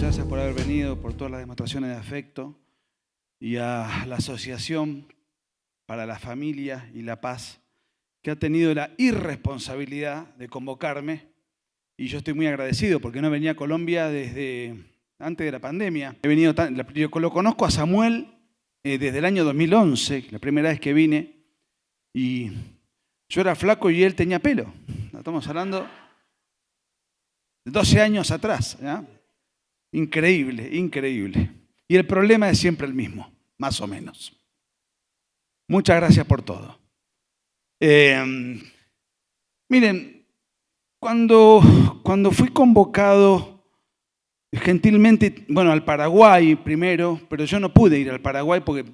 gracias por haber venido, por todas las demostraciones de afecto, y a la Asociación para la Familia y la Paz, que ha tenido la irresponsabilidad de convocarme, y yo estoy muy agradecido porque no venía a Colombia desde antes de la pandemia. Yo lo conozco a Samuel desde el año 2011, la primera vez que vine, y yo era flaco y él tenía pelo. Estamos hablando de 12 años atrás, ¿ya? Increíble, increíble. Y el problema es siempre el mismo, más o menos. Muchas gracias por todo. Miren, cuando fui convocado gentilmente, bueno, al Paraguay primero, pero yo no pude ir al Paraguay porque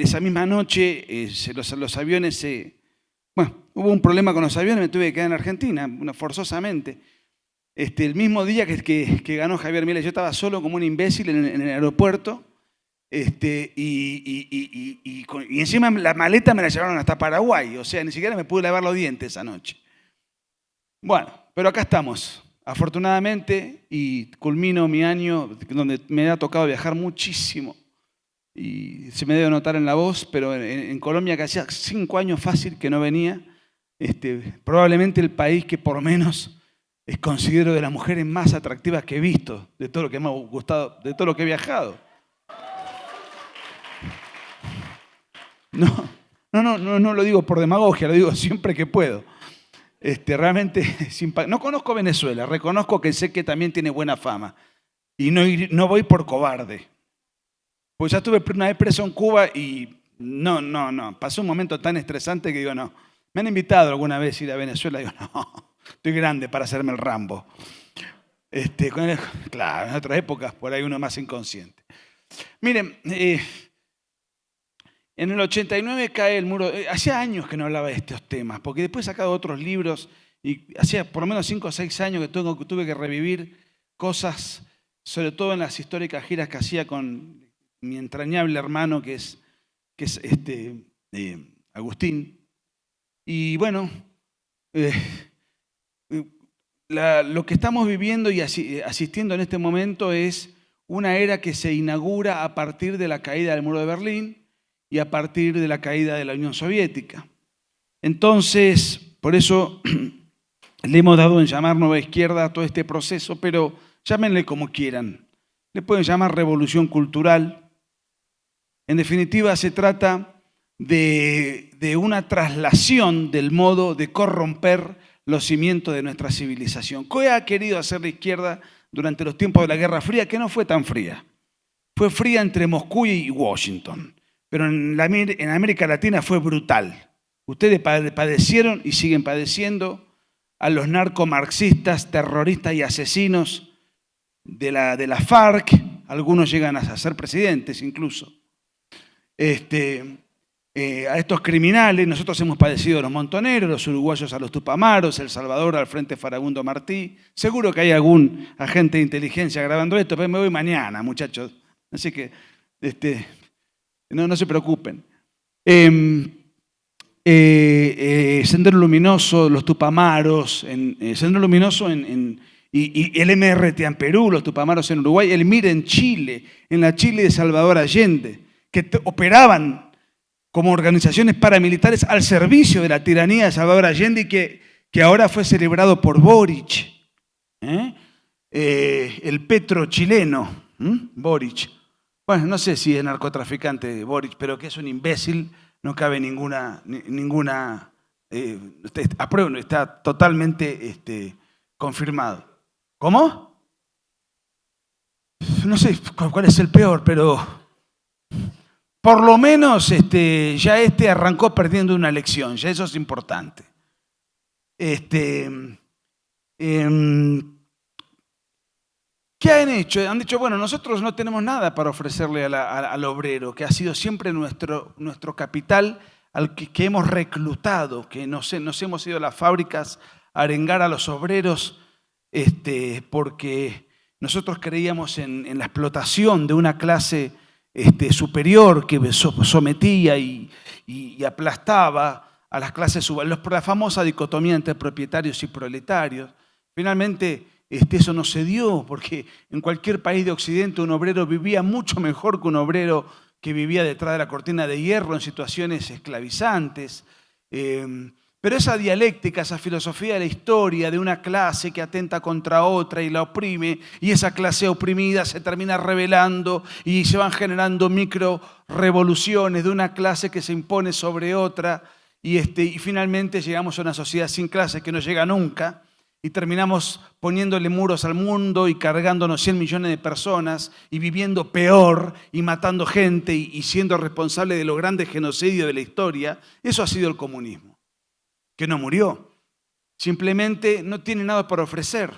esa misma noche los aviones hubo un problema con los aviones, me tuve que quedar en Argentina, forzosamente. El mismo día que ganó Javier Milei, yo estaba solo como un imbécil en el aeropuerto, y encima la maleta me la llevaron hasta Paraguay, o sea, ni siquiera me pude lavar los dientes esa noche. Bueno, pero acá estamos, afortunadamente, y culmino mi año donde me ha tocado viajar muchísimo, y se me debe notar en la voz, pero en Colombia, que hacía 5 años fácil que no venía, probablemente el país que por lo menos considero de las mujeres más atractivas que he visto, de todo lo que me ha gustado, de todo lo que he viajado. No lo digo por demagogia, lo digo siempre que puedo. Realmente, no conozco Venezuela, reconozco que sé que también tiene buena fama. Y no voy por cobarde. Pues ya estuve una vez preso en Cuba y no. Pasó un momento tan estresante que digo, no. Me han invitado alguna vez a ir a Venezuela y digo, no, estoy grande para hacerme el Rambo. Claro, en otras épocas por ahí uno es más inconsciente. Miren, en el 89 cae el muro. Hacía años que no hablaba de estos temas, porque después he sacado otros libros y hacía por lo menos 5 o 6 años que tuve que revivir cosas, sobre todo en las históricas giras que hacía con mi entrañable hermano, que es Agustín. Y bueno, lo que estamos viviendo y asistiendo en este momento es una era que se inaugura a partir de la caída del muro de Berlín y a partir de la caída de la Unión Soviética. Entonces, por eso le hemos dado en llamar Nueva Izquierda a todo este proceso, pero llámenle como quieran. Le pueden llamar revolución cultural. En definitiva, se trata de una traslación del modo de corromper los cimientos de nuestra civilización. ¿Qué ha querido hacer la izquierda durante los tiempos de la Guerra Fría? Que no fue tan fría. Fue fría entre Moscú y Washington. Pero en América Latina fue brutal. Ustedes padecieron y siguen padeciendo a los narcomarxistas, terroristas y asesinos de la FARC. Algunos llegan a ser presidentes incluso. A estos criminales, nosotros hemos padecido a los montoneros, los uruguayos a los tupamaros, El Salvador al Frente Farabundo Martí. Seguro que hay algún agente de inteligencia grabando esto, pero me voy mañana, muchachos. Así que no se preocupen. Sendero Luminoso, los Tupamaros, Sendero Luminoso y el MRT en Perú, los Tupamaros en Uruguay, el MIR en Chile, en la Chile de Salvador Allende, que operaban como organizaciones paramilitares al servicio de la tiranía de Salvador Allende y que ahora fue celebrado por Boric, el petro chileno, Boric. Bueno, no sé si es narcotraficante Boric, pero que es un imbécil, no cabe ninguna apruebo, está totalmente confirmado. ¿Cómo? No sé cuál es el peor, pero por lo menos ya arrancó perdiendo una elección, ya eso es importante. ¿Qué han hecho? Han dicho, bueno, nosotros no tenemos nada para ofrecerle al obrero, que ha sido siempre nuestro capital al que hemos reclutado, que nos hemos ido a las fábricas a arengar a los obreros porque nosotros creíamos en la explotación de una clase superior que sometía y aplastaba a las clases subordinadas, la famosa dicotomía entre propietarios y proletarios. Finalmente, eso no se dio, porque en cualquier país de Occidente un obrero vivía mucho mejor que un obrero que vivía detrás de la cortina de hierro en situaciones esclavizantes. Pero esa dialéctica, esa filosofía de la historia de una clase que atenta contra otra y la oprime, y esa clase oprimida se termina rebelando y se van generando micro revoluciones de una clase que se impone sobre otra, y finalmente llegamos a una sociedad sin clase que no llega nunca, y terminamos poniéndole muros al mundo y cargándonos 100 millones de personas y viviendo peor y matando gente y siendo responsable de los grandes genocidios de la historia. Eso ha sido el comunismo, que no murió, simplemente no tiene nada para ofrecer.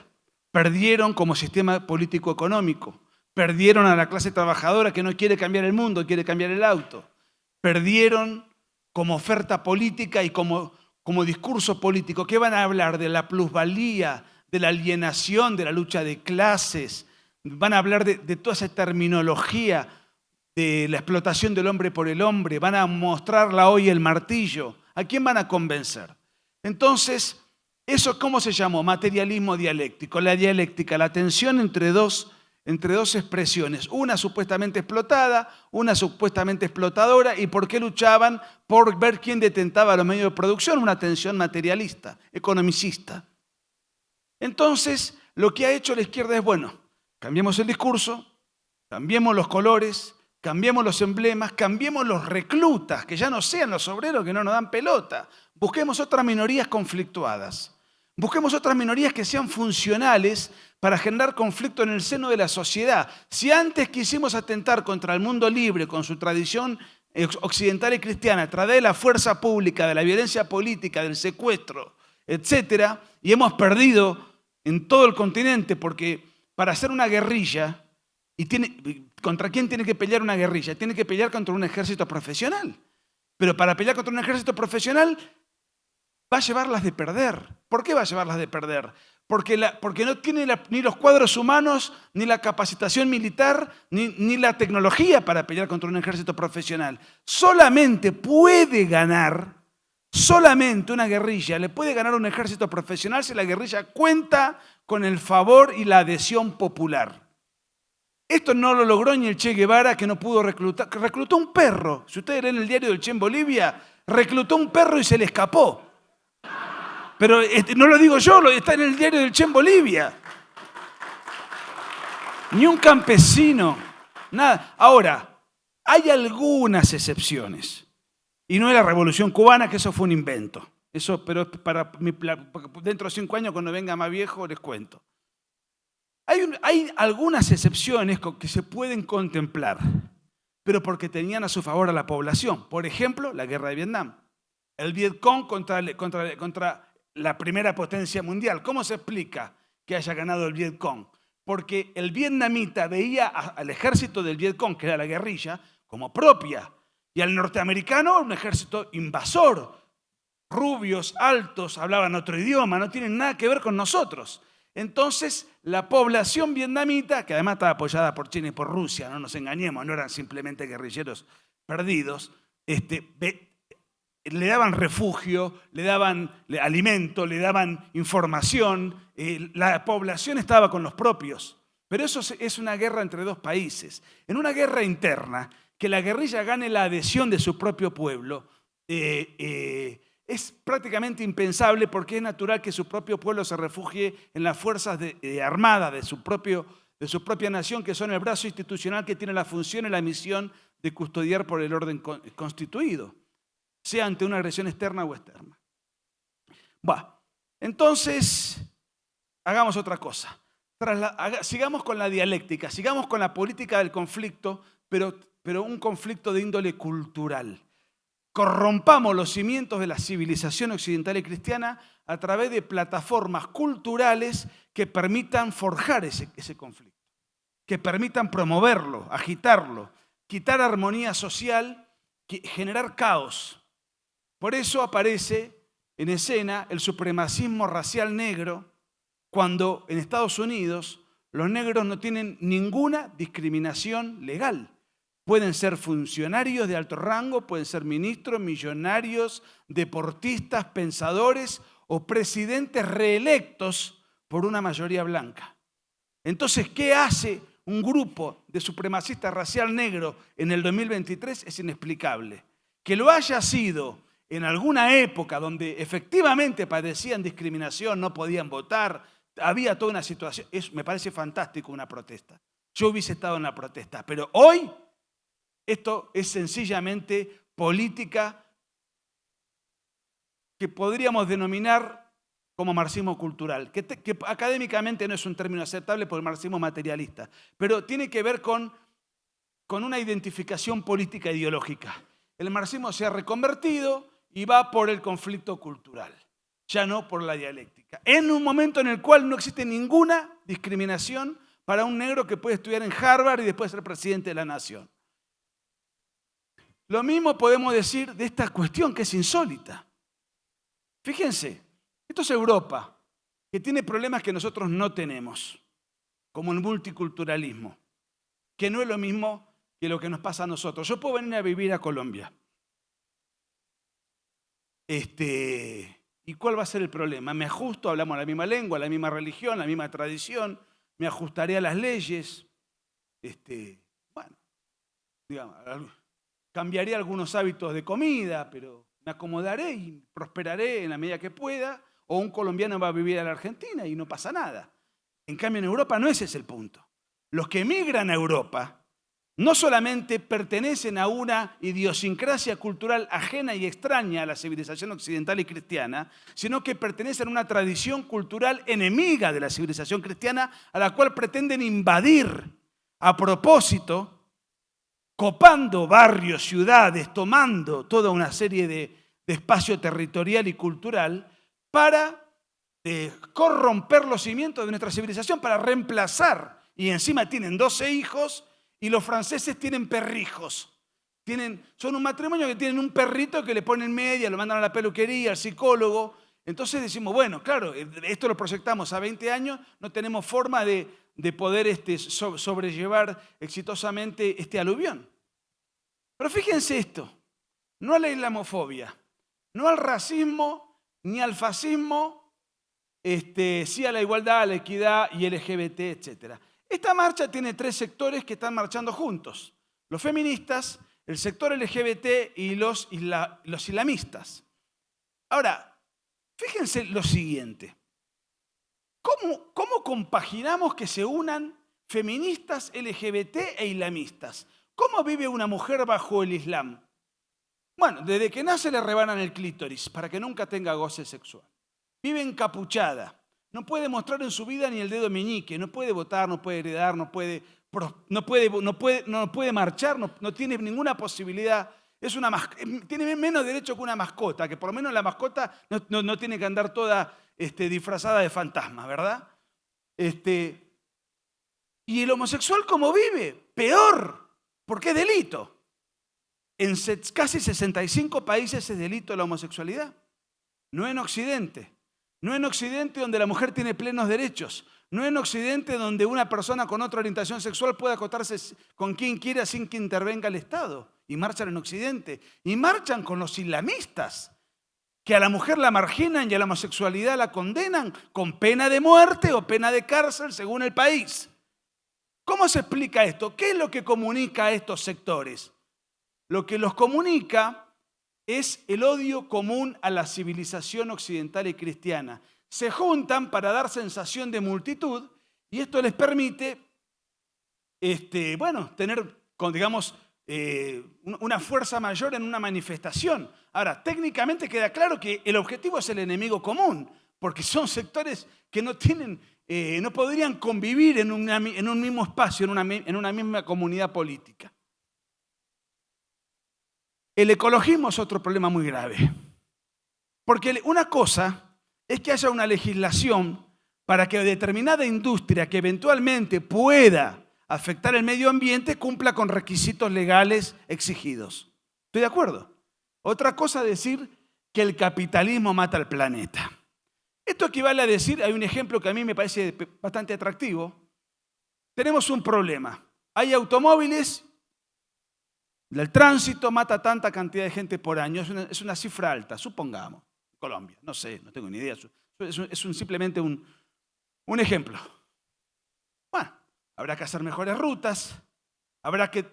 Perdieron como sistema político-económico, perdieron a la clase trabajadora que no quiere cambiar el mundo, quiere cambiar el auto, perdieron como oferta política y como discurso político. ¿Qué van a hablar? De la plusvalía, de la alienación, de la lucha de clases. Van a hablar de toda esa terminología de la explotación del hombre por el hombre. Van a mostrar la hoy el martillo. ¿A quién van a convencer? Entonces, ¿eso cómo se llamó? Materialismo dialéctico. La dialéctica, la tensión entre dos expresiones, una supuestamente explotada, una supuestamente explotadora. ¿Y por qué luchaban? Por ver quién detentaba los medios de producción, una tensión materialista, economicista. Entonces, lo que ha hecho la izquierda es, bueno, cambiemos el discurso, cambiemos los colores, cambiemos los emblemas, cambiemos los reclutas, que ya no sean los obreros que no nos dan pelota. Busquemos otras minorías conflictuadas. Busquemos otras minorías que sean funcionales para generar conflicto en el seno de la sociedad. Si antes quisimos atentar contra el mundo libre con su tradición occidental y cristiana a través de la fuerza pública, de la violencia política, del secuestro, etcétera, y hemos perdido en todo el continente, porque para hacer una guerrilla, ¿contra quién tiene que pelear una guerrilla? Tiene que pelear contra un ejército profesional. Pero para pelear contra un ejército profesional va a llevarlas de perder. ¿Por qué va a llevarlas de perder? Porque no tiene ni los cuadros humanos, ni la capacitación militar, ni la tecnología para pelear contra un ejército profesional. Solamente una guerrilla le puede ganar a un ejército profesional si la guerrilla cuenta con el favor y la adhesión popular. Esto no lo logró ni el Che Guevara, que no pudo reclutar. Reclutó un perro. Si ustedes leen el diario del Che en Bolivia, reclutó un perro y se le escapó. Pero no lo digo yo, está en el diario del Che en Bolivia. Ni un campesino, nada. Ahora, hay algunas excepciones. Y no es la Revolución Cubana, que eso fue un invento. Pero es dentro de 5 años, cuando venga más viejo, les cuento. Hay algunas excepciones que se pueden contemplar, pero porque tenían a su favor a la población. Por ejemplo, la guerra de Vietnam. El Vietcong contra la primera potencia mundial. ¿Cómo se explica que haya ganado el Vietcong? Porque el vietnamita veía al ejército del Vietcong, que era la guerrilla, como propia, y al norteamericano un ejército invasor. Rubios, altos, hablaban otro idioma, no tienen nada que ver con nosotros. Entonces, la población vietnamita, que además estaba apoyada por China y por Rusia, no nos engañemos, no eran simplemente guerrilleros perdidos, le daban refugio, le daban alimento, le daban información, la población estaba con los propios. Pero eso es una guerra entre dos países. En una guerra interna, que la guerrilla gane la adhesión de su propio pueblo, es prácticamente impensable, porque es natural que su propio pueblo se refugie en las fuerzas armadas de su propia nación, que son el brazo institucional que tiene la función y la misión de custodiar por el orden constituido, sea ante una agresión externa o externa. Entonces, hagamos otra cosa. Sigamos con la dialéctica, sigamos con la política del conflicto, pero un conflicto de índole cultural. Corrompamos los cimientos de la civilización occidental y cristiana a través de plataformas culturales que permitan forjar ese conflicto, que permitan promoverlo, agitarlo, quitar armonía social, generar caos. Por eso aparece en escena el supremacismo racial negro, cuando en Estados Unidos los negros no tienen ninguna discriminación legal. Pueden ser funcionarios de alto rango, pueden ser ministros, millonarios, deportistas, pensadores o presidentes reelectos por una mayoría blanca. Entonces, ¿qué hace un grupo de supremacistas racial negro en el 2023? Es inexplicable. Que lo haya sido en alguna época donde efectivamente padecían discriminación, no podían votar, había toda una situación, me parece fantástico una protesta. Yo hubiese estado en la protesta, pero hoy esto es sencillamente política que podríamos denominar como marxismo cultural, que académicamente no es un término aceptable por el marxismo materialista, pero tiene que ver con una identificación política e ideológica. El marxismo se ha reconvertido y va por el conflicto cultural, ya no por la dialéctica. En un momento en el cual no existe ninguna discriminación para un negro que puede estudiar en Harvard y después ser presidente de la nación. Lo mismo podemos decir de esta cuestión que es insólita. Fíjense, esto es Europa, que tiene problemas que nosotros no tenemos, como el multiculturalismo, que no es lo mismo que lo que nos pasa a nosotros. Yo puedo venir a vivir a Colombia. ¿Y cuál va a ser el problema? Me ajusto, hablamos la misma lengua, la misma religión, la misma tradición, me ajustaré a las leyes, bueno, digamos, cambiaré algunos hábitos de comida, pero me acomodaré y prosperaré en la medida que pueda, o un colombiano va a vivir a la Argentina y no pasa nada. En cambio, en Europa no ese es el punto. Los que emigran a Europa no solamente pertenecen a una idiosincrasia cultural ajena y extraña a la civilización occidental y cristiana, sino que pertenecen a una tradición cultural enemiga de la civilización cristiana, a la cual pretenden invadir a propósito, copando barrios, ciudades, tomando toda una serie de espacio territorial y cultural para corromper los cimientos de nuestra civilización, para reemplazar, y encima tienen 12 hijos, y los franceses tienen perrijos. Son un matrimonio que tienen un perrito que le ponen media, lo mandan a la peluquería, al psicólogo. Entonces decimos, bueno, claro, esto lo proyectamos a 20 años, no tenemos forma de poder sobrellevar exitosamente este aluvión. Pero fíjense esto, no a la islamofobia, no al racismo, ni al fascismo, sí a la igualdad, a la equidad y LGBT, etc. Esta marcha tiene 3 sectores que están marchando juntos. Los feministas, el sector LGBT y los islamistas. Ahora, fíjense lo siguiente. ¿Cómo compaginamos que se unan feministas, LGBT e islamistas? ¿Cómo vive una mujer bajo el Islam? Bueno, desde que nace le rebanan el clítoris para que nunca tenga goce sexual. Vive encapuchada. No puede mostrar en su vida ni el dedo meñique. No puede votar, no puede heredar, no puede marchar, no tiene ninguna posibilidad. Tiene menos derecho que una mascota, que por lo menos la mascota no tiene que andar toda disfrazada de fantasma, ¿verdad? Y el homosexual, ¿cómo vive? Peor, porque es delito. En casi 65 países es delito la homosexualidad. No en Occidente. No en Occidente donde la mujer tiene plenos derechos. No en Occidente donde una persona con otra orientación sexual puede acostarse con quien quiera sin que intervenga el Estado. Y marchan en Occidente. Y marchan con los islamistas, que a la mujer la marginan y a la homosexualidad la condenan con pena de muerte o pena de cárcel según el país. ¿Cómo se explica esto? ¿Qué es lo que comunica a estos sectores? Lo que los comunica es el odio común a la civilización occidental y cristiana. Se juntan para dar sensación de multitud y esto les permite tener, digamos, una fuerza mayor en una manifestación. Ahora, técnicamente queda claro que el objetivo es el enemigo común, porque son sectores que no podrían convivir en un mismo espacio, en una misma comunidad política. El ecologismo es otro problema muy grave, porque una cosa es que haya una legislación para que determinada industria que eventualmente pueda afectar el medio ambiente cumpla con requisitos legales exigidos. ¿Estoy de acuerdo? Otra cosa es decir que el capitalismo mata al planeta. Esto equivale a decir, hay un ejemplo que a mí me parece bastante atractivo. Tenemos un problema. Hay automóviles. El tránsito mata tanta cantidad de gente por año, es una cifra alta, supongamos, Colombia, no sé, no tengo ni idea, es simplemente Un ejemplo. Bueno, habrá que hacer mejores rutas, habrá que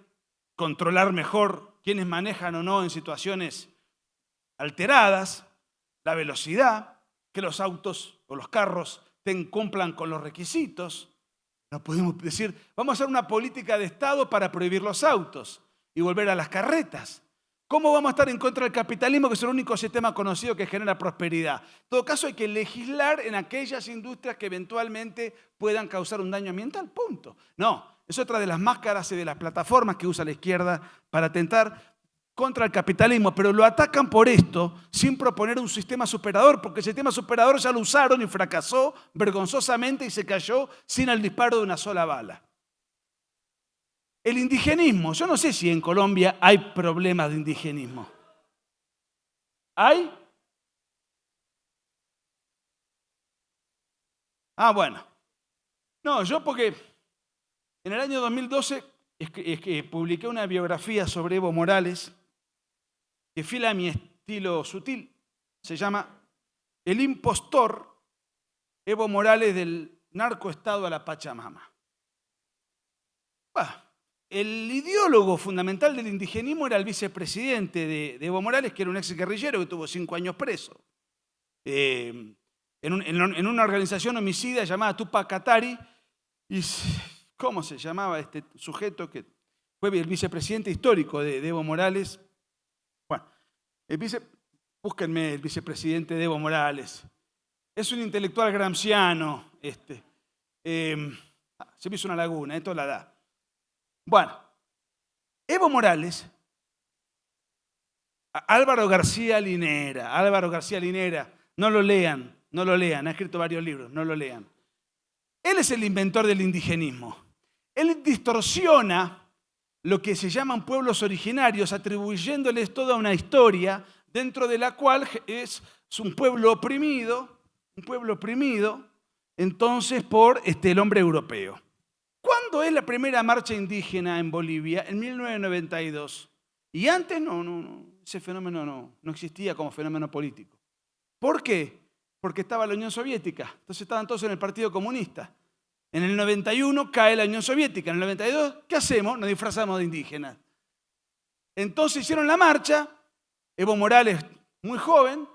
controlar mejor quiénes manejan o no en situaciones alteradas, la velocidad, que los autos o los carros cumplan con los requisitos. No podemos decir, vamos a hacer una política de Estado para prohibir los autos y volver a las carretas. ¿Cómo vamos a estar en contra del capitalismo, que es el único sistema conocido que genera prosperidad? En todo caso, hay que legislar en aquellas industrias que eventualmente puedan causar un daño ambiental, punto. No, es otra de las máscaras y de las plataformas que usa la izquierda para atentar contra el capitalismo, pero lo atacan por esto sin proponer un sistema superador, porque el sistema superador ya lo usaron y fracasó vergonzosamente y se cayó sin el disparo de una sola bala. El indigenismo, yo no sé si en Colombia hay problemas de indigenismo. ¿Hay? Ah, bueno. No, yo porque en el año 2012 publiqué una biografía sobre Evo Morales que fila a mi estilo sutil. Se llama El impostor Evo Morales del narcoestado a la Pachamama. Bueno, el ideólogo fundamental del indigenismo era el vicepresidente de Evo Morales, que era un ex guerrillero que tuvo 5 años preso. En una organización homicida llamada Tupac Katari. Y ¿cómo se llamaba este sujeto que fue el vicepresidente histórico de Evo Morales? Bueno, búsquenme el vicepresidente de Evo Morales. Es un intelectual gramsciano. Se me hizo una laguna, esto la da. Bueno, Evo Morales, Álvaro García Linera, no lo lean, ha escrito varios libros, no lo lean. Él es el inventor del indigenismo. Él distorsiona lo que se llaman pueblos originarios, atribuyéndoles toda una historia dentro de la cual es un pueblo oprimido, entonces por el hombre europeo. ¿Cuándo es la primera marcha indígena en Bolivia? En 1992. Y antes ese fenómeno no existía como fenómeno político. ¿Por qué? Porque estaba la Unión Soviética. Entonces estaban todos en el Partido Comunista. En el 91 cae la Unión Soviética. En el 92, ¿qué hacemos? Nos disfrazamos de indígenas. Entonces hicieron la marcha. Evo Morales, muy joven,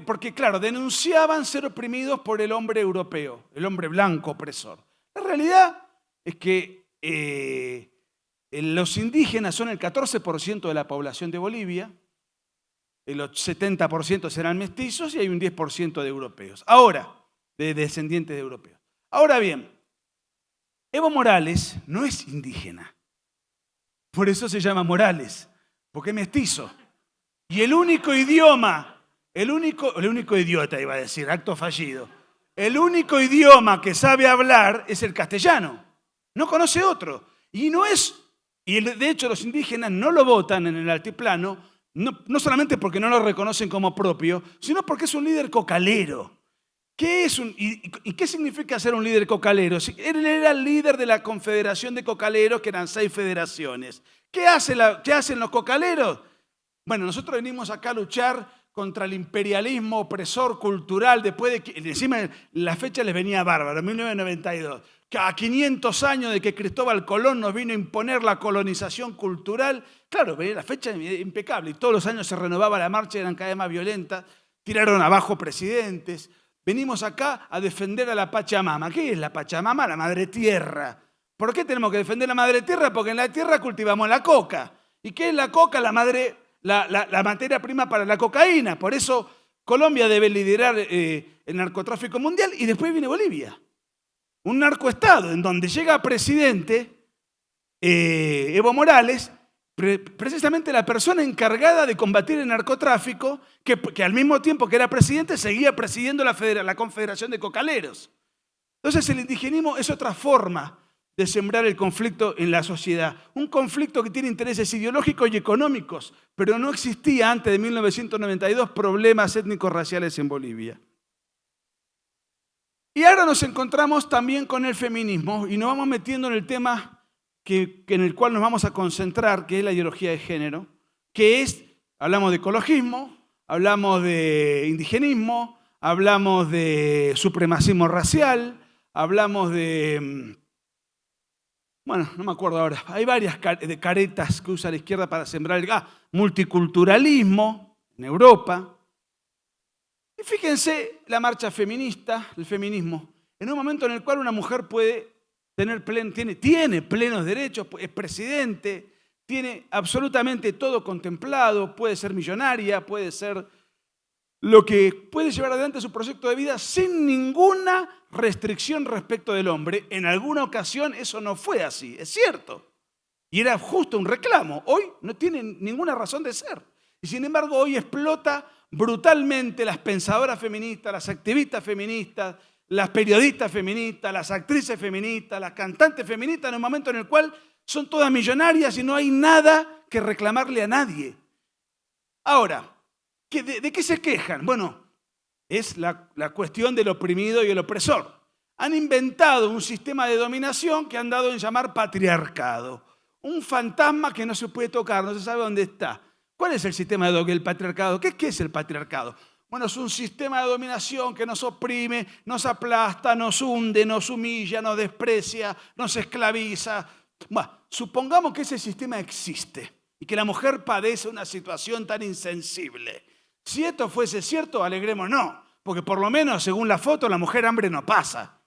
porque claro, denunciaban ser oprimidos por el hombre europeo, el hombre blanco opresor. La realidad es que los indígenas son el 14% de la población de Bolivia, el 70% serán mestizos y hay un 10% de europeos. Ahora, de descendientes de europeos. Ahora bien, Evo Morales no es indígena. Por eso se llama Morales, porque es mestizo. Y el único idioma, el único idiota iba a decir, acto fallido. El único idioma que sabe hablar es el castellano. No conoce otro. Y de hecho los indígenas no lo votan en el altiplano, no solamente porque no lo reconocen como propio, sino porque es un líder cocalero. ¿Y qué significa ser un líder cocalero? Él era el líder de la Confederación de Cocaleros, que eran 6 federaciones. ¿Qué hacen los cocaleros? Bueno, nosotros venimos acá a luchar contra el imperialismo opresor cultural, después de que, encima la fecha les venía bárbaro, 1992. A 500 años de que Cristóbal Colón nos vino a imponer la colonización cultural, claro, venía la fecha impecable, y todos los años se renovaba la marcha, eran cada vez más violentas, tiraron abajo presidentes. Venimos acá a defender a la Pachamama. ¿Qué es la Pachamama? La madre tierra. ¿Por qué tenemos que defender la madre tierra? Porque en la tierra cultivamos la coca. ¿Y qué es la coca? La materia prima para la cocaína. Por eso Colombia debe liderar el narcotráfico mundial y después viene Bolivia. Un narcoestado en donde llega presidente Evo Morales, precisamente la persona encargada de combatir el narcotráfico, que al mismo tiempo que era presidente seguía presidiendo la Confederación de Cocaleros. Entonces el indigenismo es otra forma de sembrar el conflicto en la sociedad. Un conflicto que tiene intereses ideológicos y económicos, pero no existía antes de 1992 problemas étnicos raciales en Bolivia. Y ahora nos encontramos también con el feminismo y nos vamos metiendo en el tema en el cual nos vamos a concentrar, que es la ideología de género, hablamos de ecologismo, hablamos de indigenismo, hablamos de supremacismo racial, hablamos de, bueno, no me acuerdo ahora, hay varias caretas que usa la izquierda para sembrar el multiculturalismo en Europa. Y fíjense la marcha feminista, el feminismo, en un momento en el cual una mujer puede tener tiene plenos derechos, es presidente, tiene absolutamente todo contemplado, puede ser millonaria, puede ser lo que puede llevar adelante su proyecto de vida sin ninguna restricción respecto del hombre. En alguna ocasión eso no fue así, es cierto. Y era justo un reclamo. Hoy no tiene ninguna razón de ser. Y sin embargo hoy explota brutalmente las pensadoras feministas, las activistas feministas, las periodistas feministas, las actrices feministas, las cantantes feministas, en un momento en el cual son todas millonarias y no hay nada que reclamarle a nadie. Ahora, ¿de qué se quejan? Bueno, es la cuestión del oprimido y el opresor. Han inventado un sistema de dominación que han dado en llamar patriarcado. Un fantasma que no se puede tocar, no se sabe dónde está. ¿Cuál es el sistema del patriarcado? ¿Qué es el patriarcado? Bueno, es un sistema de dominación que nos oprime, nos aplasta, nos hunde, nos humilla, nos desprecia, nos esclaviza. Bueno, supongamos que ese sistema existe y que la mujer padece una situación tan insensible. Si esto fuese cierto, alegrémonos, porque por lo menos, según la foto, la mujer hambre no pasa.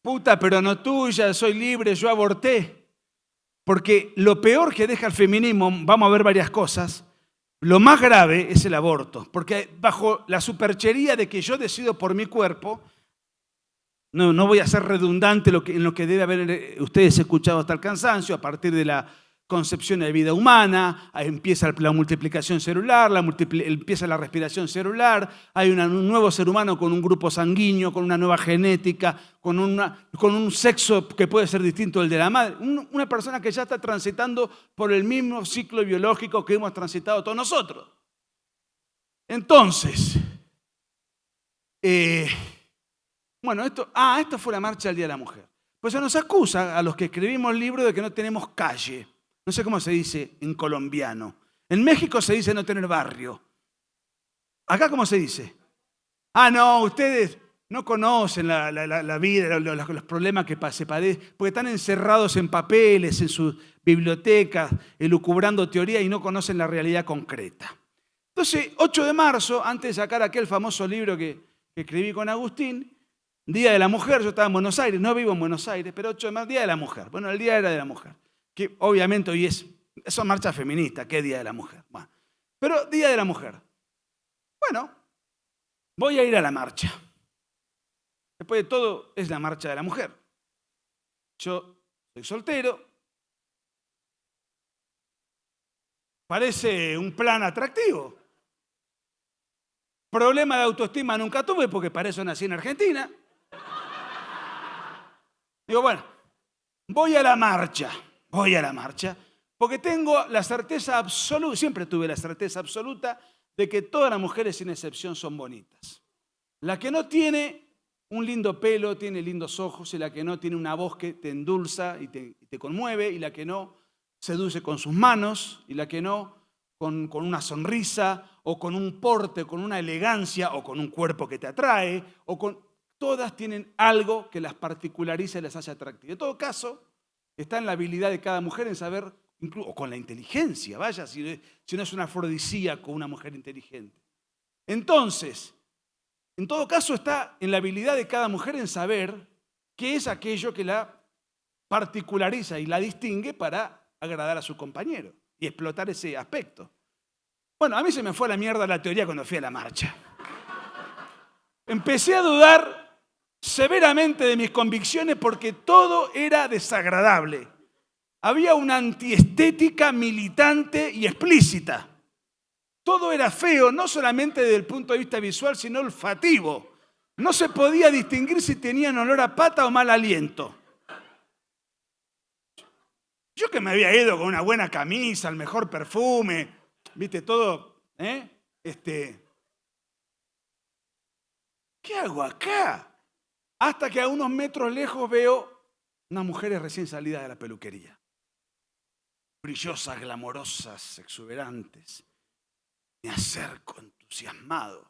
Puta, pero no tuya, soy libre, yo aborté. Porque lo peor que deja el feminismo, vamos a ver varias cosas, lo más grave es el aborto. Porque bajo la superchería de que yo decido por mi cuerpo, no voy a ser redundante en lo que debe haber ustedes escuchado hasta el cansancio, a partir de la concepción de vida humana, empieza la multiplicación celular, empieza la respiración celular, hay un nuevo ser humano con un grupo sanguíneo, con una nueva genética, con un sexo que puede ser distinto del de la madre. Una persona que ya está transitando por el mismo ciclo biológico que hemos transitado todos nosotros. Entonces, bueno, esto fue la marcha del Día de la Mujer. Pues se nos acusa a los que escribimos libros de que no tenemos calle. No sé cómo se dice en colombiano. En México se dice no tener barrio. ¿Acá cómo se dice? No, ustedes no conocen la vida, los problemas que se padecen, porque están encerrados en papeles, en sus bibliotecas, elucubrando teoría y no conocen la realidad concreta. Entonces, 8 de marzo, antes de sacar aquel famoso libro que escribí con Agustín, Día de la Mujer, yo estaba en Buenos Aires, no vivo en Buenos Aires, pero 8 de marzo, Día de la Mujer. Bueno, el día era de la mujer, que obviamente hoy son marchas feministas, ¿qué Día de la Mujer? Bueno, pero Día de la Mujer. Bueno, voy a ir a la marcha. Después de todo, es la marcha de la mujer. Yo soy soltero. Parece un plan atractivo. Problema de autoestima nunca tuve porque para eso nací en Argentina. Digo, bueno, voy a la marcha, porque tengo la certeza absoluta, siempre tuve la certeza absoluta de que todas las mujeres sin excepción son bonitas. La que no tiene un lindo pelo, tiene lindos ojos, y la que no tiene una voz que te endulza y te conmueve, y la que no seduce con sus manos, y la que no con una sonrisa, o con un porte, con una elegancia, o con un cuerpo que te atrae, todas tienen algo que las particulariza y las hace atractivas. En todo caso, está en la habilidad de cada mujer en saber, o con la inteligencia, vaya, si no es una afrodisíaco una mujer inteligente. Entonces, en todo caso está en la habilidad de cada mujer en saber qué es aquello que la particulariza y la distingue para agradar a su compañero y explotar ese aspecto. Bueno, a mí se me fue a la mierda la teoría cuando fui a la marcha. Empecé a dudar severamente de mis convicciones porque todo era desagradable. Había una antiestética militante y explícita. Todo era feo, no solamente desde el punto de vista visual, sino olfativo. No se podía distinguir si tenían olor a pata o mal aliento. Yo que me había ido con una buena camisa, el mejor perfume, viste, todo, ¿qué hago acá? Hasta que a unos metros lejos veo unas mujeres recién salidas de la peluquería. brillosas, glamorosas, exuberantes. Me acerco entusiasmado.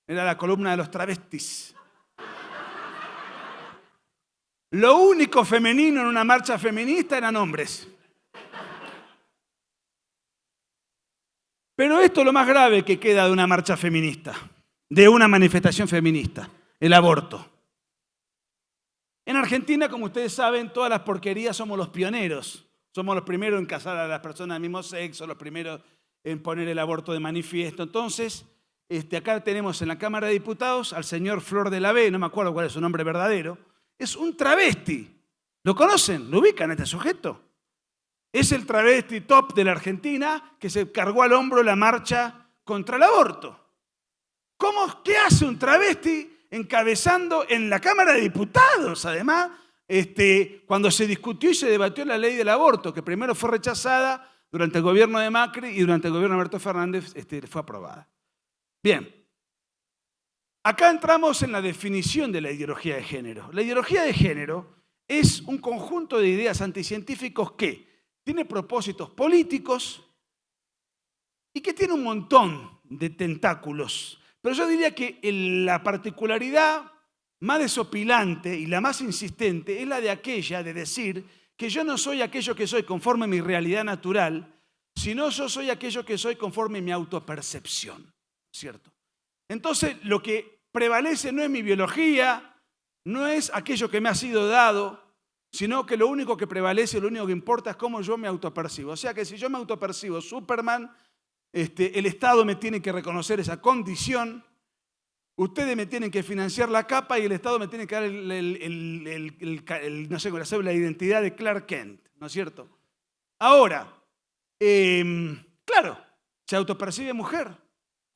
Era la columna de los travestis. Lo único femenino en una marcha feminista eran hombres. Pero esto es lo más grave que queda de una marcha feminista, de una manifestación feminista, el aborto. En Argentina, como ustedes saben, todas las porquerías somos los pioneros. Somos los primeros en casar a las personas del mismo sexo, los primeros en poner el aborto de manifiesto. Entonces, acá tenemos en la Cámara de Diputados al señor Flor de la B, no me acuerdo cuál es su nombre verdadero. Es un travesti. ¿Lo conocen? ¿Lo ubican a este sujeto? Es el travesti top de la Argentina que se cargó al hombro la marcha contra el aborto. ¿Qué hace un travesti encabezando en la Cámara de Diputados? Además, cuando se discutió y se debatió la ley del aborto, que primero fue rechazada durante el gobierno de Macri y durante el gobierno de Alberto Fernández fue aprobada. Bien, acá entramos en la definición de la ideología de género. La ideología de género es un conjunto de ideas anticientíficos que tiene propósitos políticos y que tiene un montón de tentáculos. Pero yo diría que la particularidad más desopilante y la más insistente es la de aquella de decir que yo no soy aquello que soy conforme a mi realidad natural, sino yo soy aquello que soy conforme a mi autopercepción, ¿cierto? Entonces, lo que prevalece no es mi biología, no es aquello que me ha sido dado, sino que lo único que prevalece, lo único que importa es cómo yo me autopercibo. O sea que si yo me autopercibo Superman, el Estado me tiene que reconocer esa condición, ustedes me tienen que financiar la capa y el Estado me tiene que dar no sé, la cédula de identidad de Clark Kent, ¿no es cierto? Ahora, claro, se autopercibe mujer.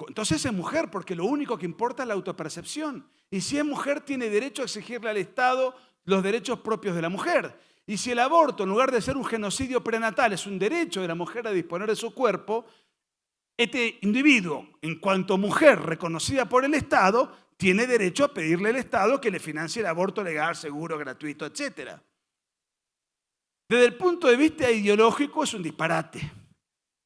Entonces es mujer, porque lo único que importa es la autopercepción. Y si es mujer, tiene derecho a exigirle al Estado los derechos propios de la mujer. Y si el aborto, en lugar de ser un genocidio prenatal, es un derecho de la mujer a disponer de su cuerpo, este individuo, en cuanto mujer reconocida por el Estado, tiene derecho a pedirle al Estado que le financie el aborto legal, seguro, gratuito, etc. Desde el punto de vista ideológico es un disparate.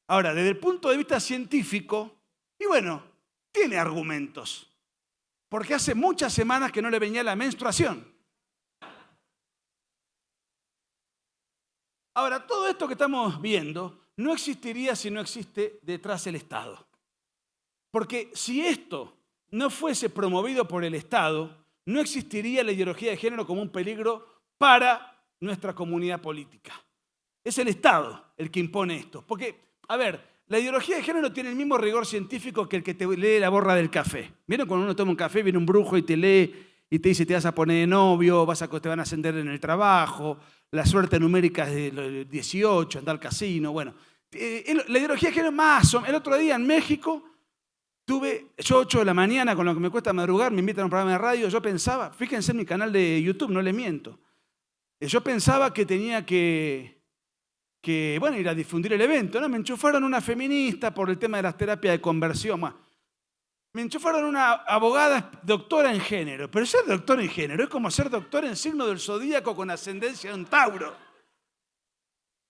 Ahora, desde el punto de vista científico, y bueno, tiene argumentos. Porque hace muchas semanas que no le venía la menstruación. Ahora, todo esto que estamos viendo no existiría si no existe detrás el Estado. Porque si esto no fuese promovido por el Estado, no existiría la ideología de género como un peligro para nuestra comunidad política. Es el Estado el que impone esto. Porque, a ver, la ideología de género tiene el mismo rigor científico que el que te lee la borra del café. ¿Vieron cuando uno toma un café, viene un brujo y te lee y te dice te vas a poner de novio, te van a ascender en el trabajo, la suerte numérica es de los 18, andar al casino, bueno. La ideología de género más. El otro día en México yo 8 de la mañana, con lo que me cuesta madrugar, me invitan a un programa de radio, yo pensaba, fíjense en mi canal de YouTube, no les miento, yo pensaba que tenía que ir a difundir el evento, ¿no? Me enchufaron una feminista por el tema de las terapias de conversión. Me enchufaron una abogada doctora en género. Pero ser doctor en género es como ser doctor en signo del zodíaco con ascendencia en Tauro.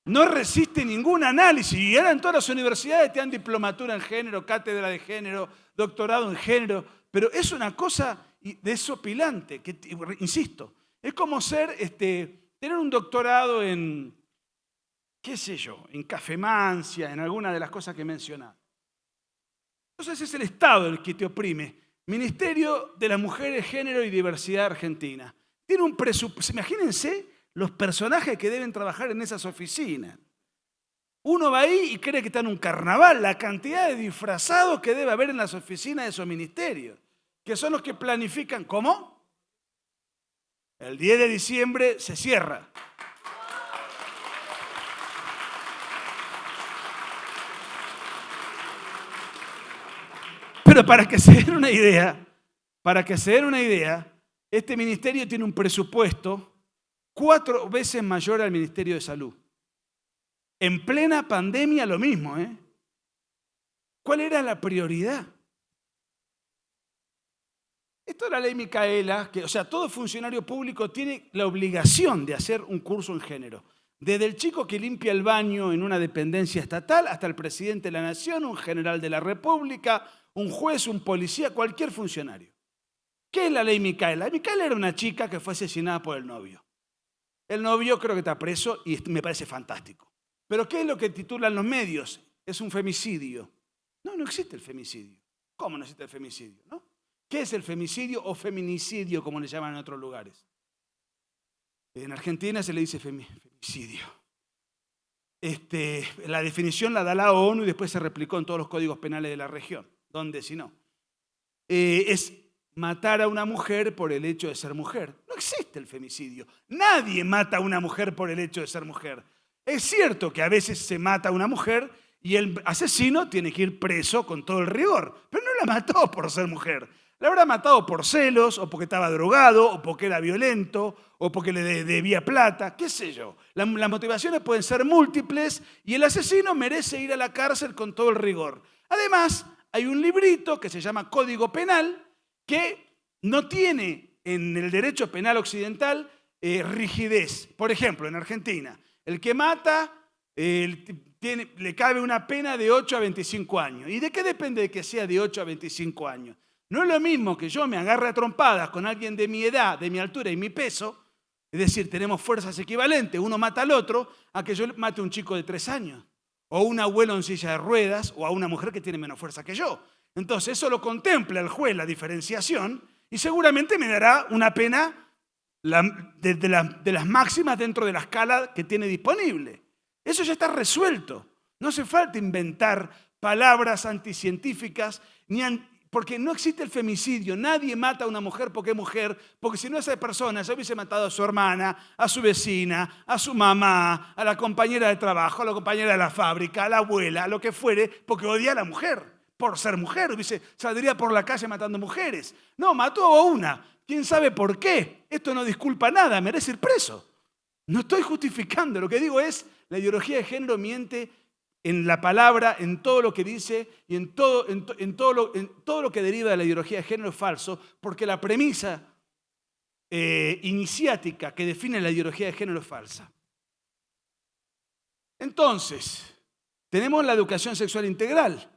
No resiste ningún análisis. Y ahora en todas las universidades te dan diplomatura en género, cátedra de género, doctorado en género. Pero es una cosa desopilante, que, insisto, es como tener un doctorado en, qué sé yo, en cafemancia, en alguna de las cosas que he mencionado. Entonces es el Estado el que te oprime. Ministerio de las Mujeres, Género y Diversidad Argentina. Tiene un presupuesto. Imagínense los personajes que deben trabajar en esas oficinas. Uno va ahí y cree que está en un carnaval. La cantidad de disfrazados que debe haber en las oficinas de esos ministerios, que son los que planifican. ¿Cómo? El 10 de diciembre se cierra. Pero para que se den una idea, este ministerio tiene un presupuesto 4 veces mayor al Ministerio de Salud. En plena pandemia lo mismo, ¿eh? ¿Cuál era la prioridad? Esto es la ley Micaela, que, o sea, todo funcionario público tiene la obligación de hacer un curso en género. Desde el chico que limpia el baño en una dependencia estatal hasta el presidente de la nación, un general de la república, un juez, un policía, cualquier funcionario. ¿Qué es la ley Micaela? Micaela era una chica que fue asesinada por el novio. El novio creo que está preso y me parece fantástico. Pero ¿qué es lo que titulan los medios? Es un femicidio. No, no existe el femicidio. ¿Cómo no existe el femicidio? ¿No? ¿Qué es el femicidio o feminicidio, como le llaman en otros lugares? En Argentina se le dice femicidio. La definición la da la ONU y después se replicó en todos los códigos penales de la región. ¿Dónde si no? Es matar a una mujer por el hecho de ser mujer. No existe el femicidio. Nadie mata a una mujer por el hecho de ser mujer. Es cierto que a veces se mata a una mujer y el asesino tiene que ir preso con todo el rigor, pero no la mató por ser mujer. La habrá matado por celos, o porque estaba drogado, o porque era violento, o porque le debía plata, qué sé yo. Las motivaciones pueden ser múltiples y el asesino merece ir a la cárcel con todo el rigor. Además, hay un librito que se llama Código Penal que no tiene en el derecho penal occidental rigidez. Por ejemplo, en Argentina, el que mata le cabe una pena de 8 a 25 años. ¿Y de qué depende de que sea de 8 a 25 años? No es lo mismo que yo me agarre a trompadas con alguien de mi edad, de mi altura y mi peso, es decir, tenemos fuerzas equivalentes, uno mata al otro, a que yo mate a un chico de 3 años, o a un abuelo en silla de ruedas, o a una mujer que tiene menos fuerza que yo. Entonces eso lo contempla el juez, la diferenciación, y seguramente me dará una pena de las máximas dentro de la escala que tiene disponible. Eso ya está resuelto. No hace falta inventar palabras anticientíficas, porque no existe el femicidio. Nadie mata a una mujer porque es mujer, porque si no esa persona ya hubiese matado a su hermana, a su vecina, a su mamá, a la compañera de trabajo, a la compañera de la fábrica, a la abuela, a lo que fuere, porque odia a la mujer, por ser mujer. Saldría por la calle matando mujeres. No, mató a una. ¿Quién sabe por qué? Esto no disculpa nada, merece ir preso. No estoy justificando, lo que digo es, la ideología de género miente en la palabra, en todo lo que dice y en todo lo que deriva de la ideología de género es falso, porque la premisa iniciática que define la ideología de género es falsa. Entonces, tenemos la educación sexual integral.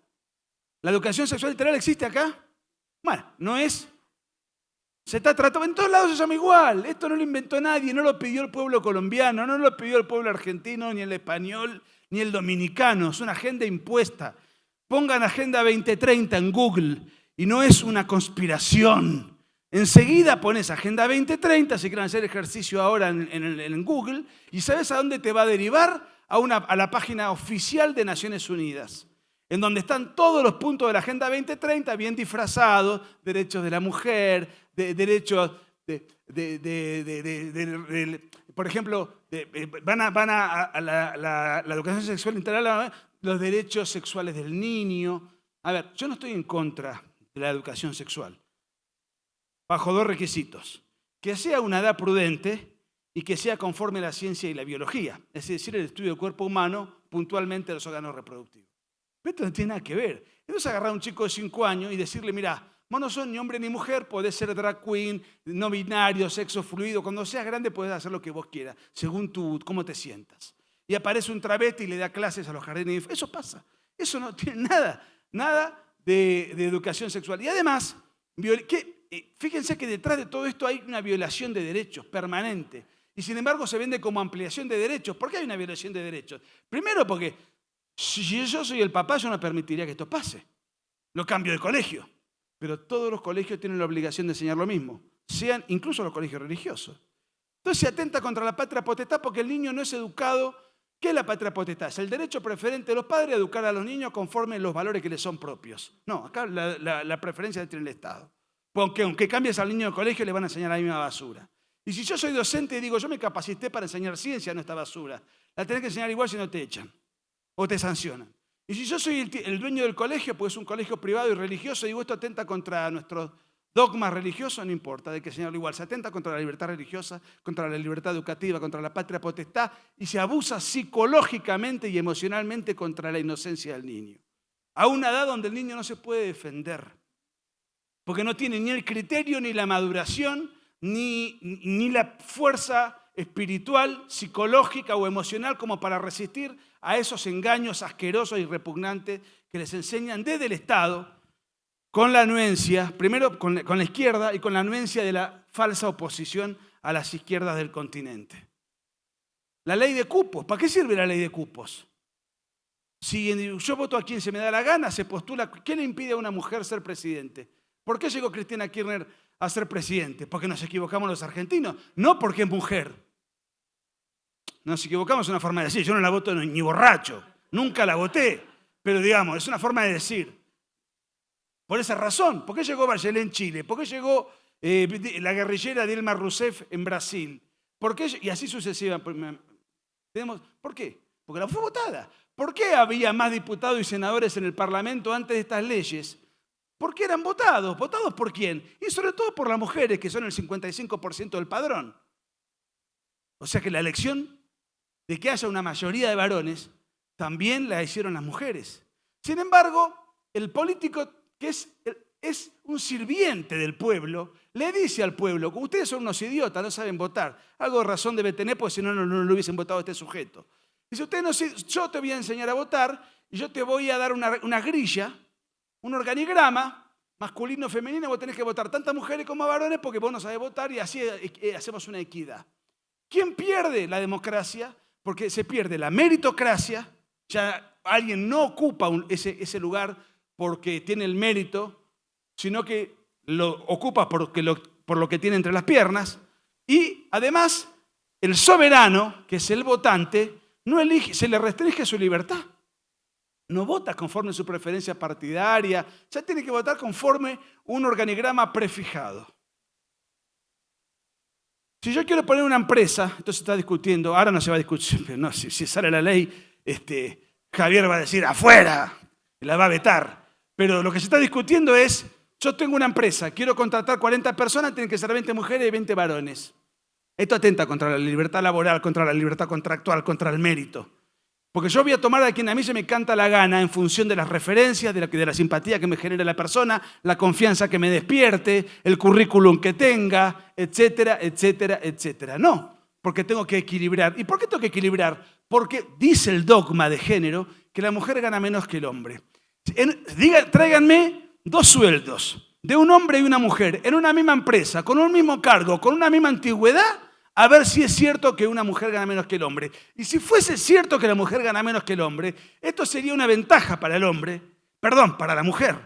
¿La educación sexual integral existe acá? Bueno, no es. Se está tratando, en todos lados se llama igual. Esto no lo inventó nadie, no lo pidió el pueblo colombiano, no lo pidió el pueblo argentino, ni el español, ni el dominicano. Es una agenda impuesta. Pongan Agenda 2030 en Google y no es una conspiración. Enseguida pones Agenda 2030, si quieren hacer ejercicio ahora en Google, y ¿sabes a dónde te va a derivar? A la página oficial de Naciones Unidas, en donde están todos los puntos de la Agenda 2030 bien disfrazados, derechos de la mujer, derechos por ejemplo, van a la educación sexual integral, los derechos sexuales del niño. A ver, yo no estoy en contra de la educación sexual, bajo 2 requisitos: que sea una edad prudente y que sea conforme a la ciencia y la biología, es decir, el estudio del cuerpo humano, puntualmente los órganos reproductivos. Pero esto no tiene nada que ver. Entonces agarrar a un chico de 5 años y decirle, mira, vos no sos ni hombre ni mujer, podés ser drag queen, no binario, sexo fluido, cuando seas grande podés hacer lo que vos quieras, según cómo te sientas. Y aparece un travesti y le da clases a los jardines. Eso pasa. Eso no tiene nada de educación sexual. Y además, fíjense que detrás de todo esto hay una violación de derechos permanente. Y sin embargo se vende como ampliación de derechos. ¿Por qué hay una violación de derechos? Primero porque si yo soy el papá, yo no permitiría que esto pase. Lo cambio de colegio. Pero todos los colegios tienen la obligación de enseñar lo mismo, sean incluso los colegios religiosos. Entonces se atenta contra la patria potestad porque el niño no es educado. ¿Qué es la patria potestad? Es el derecho preferente de los padres a educar a los niños conforme los valores que les son propios. No, acá la preferencia la tiene el Estado. Porque aunque cambies al niño de colegio, le van a enseñar la misma basura. Y si yo soy docente y digo, yo me capacité para enseñar ciencia, no esta basura, la tenés que enseñar igual si no te echan o te sancionan. Y si yo soy el dueño del colegio, pues es un colegio privado y religioso, digo, esto atenta contra nuestros dogmas religiosos, no importa, hay que enseñarlo igual. Se atenta contra la libertad religiosa, contra la libertad educativa, contra la patria potestad, y se abusa psicológicamente y emocionalmente contra la inocencia del niño. A una edad donde el niño no se puede defender. porque no tiene ni el criterio, ni la maduración, ni la fuerza espiritual, psicológica o emocional como para resistir a esos engaños asquerosos y repugnantes que les enseñan desde el Estado, con la anuencia, primero con la izquierda y con la anuencia de la falsa oposición a las izquierdas del continente. La ley de cupos, ¿para qué sirve la ley de cupos? Si yo voto a quien se me da la gana, se postula, ¿qué le impide a una mujer ser presidente? ¿Por qué llegó Cristina Kirchner a ser presidente? ¿Porque nos equivocamos los argentinos? No porque es mujer. Nos equivocamos, es una forma de decir. Yo no la voto ni borracho, nunca la voté, pero digamos, es una forma de decir. Por esa razón, ¿por qué llegó Bachelet en Chile? ¿Por qué llegó la guerrillera Dilma Rousseff en Brasil? ¿Por qué? Y así sucesivamente. ¿Por qué? Porque la fue votada. ¿Por qué había más diputados y senadores en el Parlamento antes de estas leyes? Porque eran votados. ¿Votados por quién? Y sobre todo por las mujeres, que son el 55% del padrón. O sea que la elección de que haya una mayoría de varones también la hicieron las mujeres. Sin embargo, el político, que es un sirviente del pueblo, le dice al pueblo: ustedes son unos idiotas, no saben votar. Algo de razón debe tener, porque si no, no lo hubiesen votado a este sujeto. Dice: yo te voy a enseñar a votar y yo te voy a dar una grilla, un organigrama masculino o femenino. Vos tenés que votar tantas mujeres como varones porque vos no sabés votar, y así hacemos una equidad. ¿Quién pierde la democracia? Porque se pierde la meritocracia. Ya alguien no ocupa ese lugar porque tiene el mérito, sino que lo ocupa por lo que tiene entre las piernas. Y además, el soberano, que es el votante, no elige, se le restringe su libertad. No vota conforme a su preferencia partidaria, ya tiene que votar conforme un organigrama prefijado. Si yo quiero poner una empresa, entonces se está discutiendo, ahora no se va a discutir, pero no, si sale la ley, Javier va a decir afuera, y la va a vetar. Pero lo que se está discutiendo es: yo tengo una empresa, quiero contratar 40 personas, tienen que ser 20 mujeres y 20 varones. Esto atenta contra la libertad laboral, contra la libertad contractual, contra el mérito. Porque yo voy a tomar a quien a mí se me canta la gana en función de las referencias, de la simpatía que me genere la persona, la confianza que me despierte, el currículum que tenga, etcétera, etcétera, etcétera. No, porque tengo que equilibrar. ¿Y por qué tengo que equilibrar? Porque dice el dogma de género que la mujer gana menos que el hombre. Tráiganme 2 sueldos de un hombre y una mujer en una misma empresa, con un mismo cargo, con una misma antigüedad, a ver si es cierto que una mujer gana menos que el hombre. Y si fuese cierto que la mujer gana menos que el hombre, esto sería una ventaja para el hombre, para la mujer,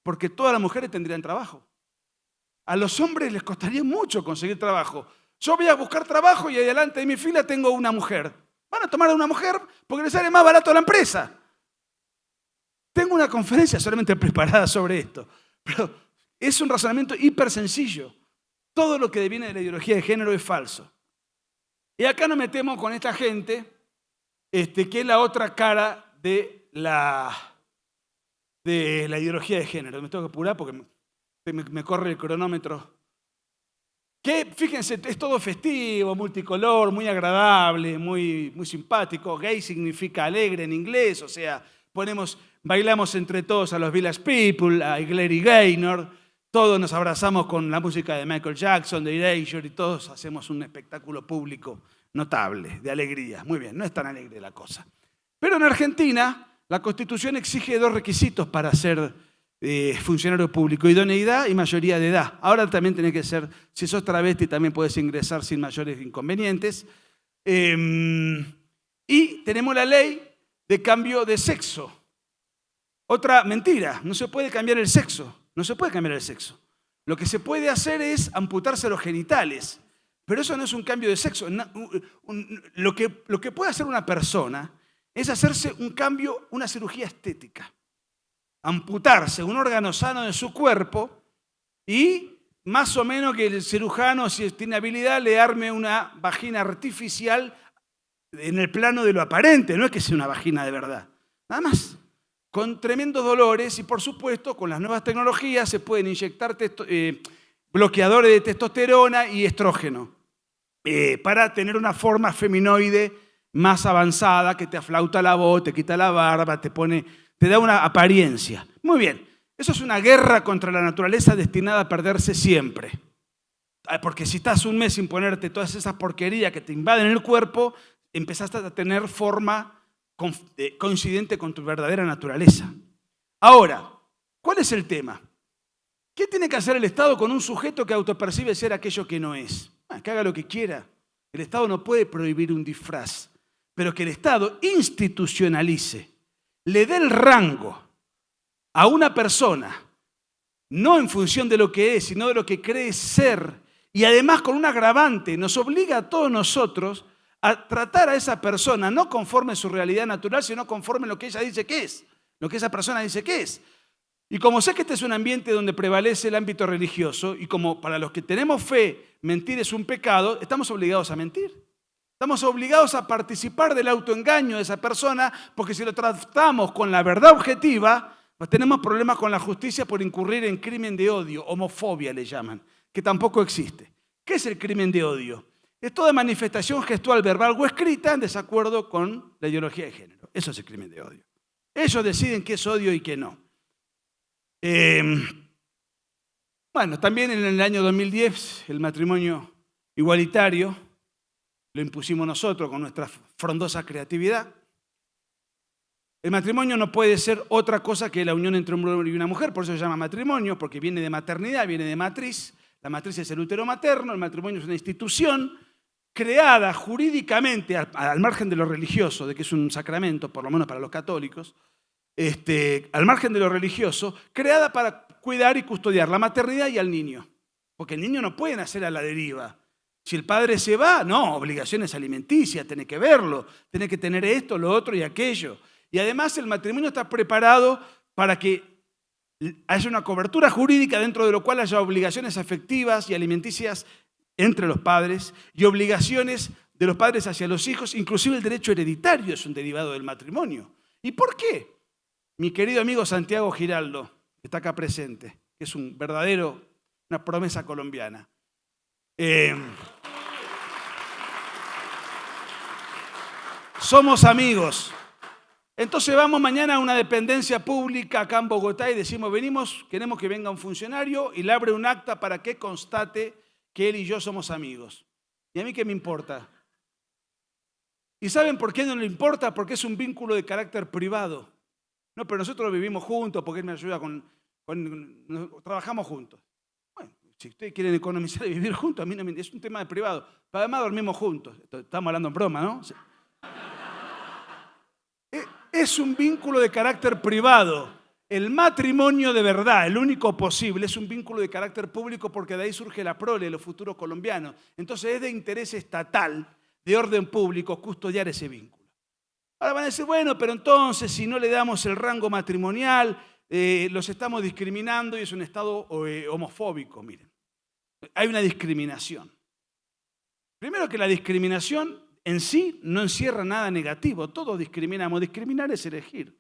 porque todas las mujeres tendrían trabajo. A los hombres les costaría mucho conseguir trabajo. Yo voy a buscar trabajo y adelante de mi fila tengo una mujer. Van a tomar a una mujer porque les sale más barato a la empresa. Tengo una conferencia solamente preparada sobre esto, pero es un razonamiento hiper sencillo. Todo lo que deviene de la ideología de género es falso. Y acá nos metemos con esta gente, que es la otra cara de la ideología de género. Me tengo que apurar porque me corre el cronómetro. Que, fíjense, es todo festivo, multicolor, muy agradable, muy simpático. Gay significa alegre en inglés, o sea, bailamos entre todos a los Village People, a Glary Gaynor. Todos nos abrazamos con la música de Michael Jackson, de Erasure, y todos hacemos un espectáculo público notable, de alegría. Muy bien, no es tan alegre la cosa. Pero en Argentina, la Constitución exige 2 requisitos para ser funcionario público: idoneidad y mayoría de edad. Ahora también tenés que ser, si sos travesti, también podés ingresar sin mayores inconvenientes. Y tenemos la ley de cambio de sexo. Otra mentira, no se puede cambiar el sexo. No se puede cambiar el sexo. Lo que se puede hacer es amputarse los genitales, pero eso no es un cambio de sexo. Lo que puede hacer una persona es hacerse un cambio, una cirugía estética. Amputarse un órgano sano de su cuerpo y más o menos que el cirujano, si tiene habilidad, le arme una vagina artificial en el plano de lo aparente. No es que sea una vagina de verdad. Nada más. Con tremendos dolores y, por supuesto, con las nuevas tecnologías se pueden inyectar bloqueadores de testosterona y estrógeno para tener una forma feminoide más avanzada que te aflauta la voz, te quita la barba, te da una apariencia. Muy bien, Eso es una guerra contra la naturaleza destinada a perderse siempre. Porque si estás un mes sin ponerte todas esas porquerías que te invaden el cuerpo, empezaste a tener forma coincidente con tu verdadera naturaleza. Ahora, ¿cuál es el tema? ¿Qué tiene que hacer el Estado con un sujeto que autopercibe ser aquello que no es? Que haga lo que quiera. El Estado no puede prohibir un disfraz, pero que el Estado institucionalice, le dé el rango a una persona, no en función de lo que es, sino de lo que cree ser, y además con un agravante, nos obliga a todos nosotros a tratar a esa persona no conforme a su realidad natural, sino conforme a lo que ella dice que es, lo que esa persona dice que es. Y como sé que este es un ambiente donde prevalece el ámbito religioso, y como para los que tenemos fe, mentir es un pecado, estamos obligados a mentir. Estamos obligados a participar del autoengaño de esa persona, porque si lo tratamos con la verdad objetiva, pues tenemos problemas con la justicia por incurrir en crimen de odio, homofobia le llaman, que tampoco existe. ¿Qué es el crimen de odio? Es toda manifestación gestual, verbal o escrita en desacuerdo con la ideología de género. Eso es el crimen de odio. Ellos deciden qué es odio y qué no. Bueno, también en el año 2010 el matrimonio igualitario lo impusimos nosotros con nuestra frondosa creatividad. El matrimonio no puede ser otra cosa que la unión entre un hombre y una mujer, por eso se llama matrimonio, porque viene de maternidad, viene de matriz. La matriz es el útero materno, el matrimonio es una institución creada jurídicamente, al margen de lo religioso, de que es un sacramento, por lo menos para los católicos, al margen de lo religioso, creada para cuidar y custodiar la maternidad y al niño. Porque el niño no puede nacer a la deriva. Si el padre se va, no, obligaciones alimenticias, tiene que verlo, tiene que tener esto, lo otro y aquello. Y además el matrimonio está preparado para que haya una cobertura jurídica dentro de lo cual haya obligaciones afectivas y alimenticias entre los padres y obligaciones de los padres hacia los hijos, inclusive el derecho hereditario es un derivado del matrimonio. ¿Y por qué? Mi querido amigo Santiago Giraldo, que está acá presente, que es una promesa colombiana. Somos amigos. Entonces vamos mañana a una dependencia pública acá en Bogotá y decimos, queremos que venga un funcionario y le abre un acta para que constate que él y yo somos amigos. ¿Y a mí qué me importa? ¿Y saben por qué no le importa? Porque es un vínculo de carácter privado. No, pero nosotros vivimos juntos porque él me ayuda trabajamos juntos. Bueno, si ustedes quieren economizar y vivir juntos, a mí no me, es un tema de privado. Pero además dormimos juntos. Estamos hablando en broma, ¿no? Es un vínculo de carácter privado. El matrimonio de verdad, el único posible, es un vínculo de carácter público porque de ahí surge la prole, los futuros colombianos. Entonces es de interés estatal, de orden público, custodiar ese vínculo. Ahora van a decir, bueno, pero entonces si no le damos el rango matrimonial, los estamos discriminando y es un Estado homofóbico. Miren, hay una discriminación. Primero que la discriminación en sí no encierra nada negativo, todos discriminamos, discriminar es elegir.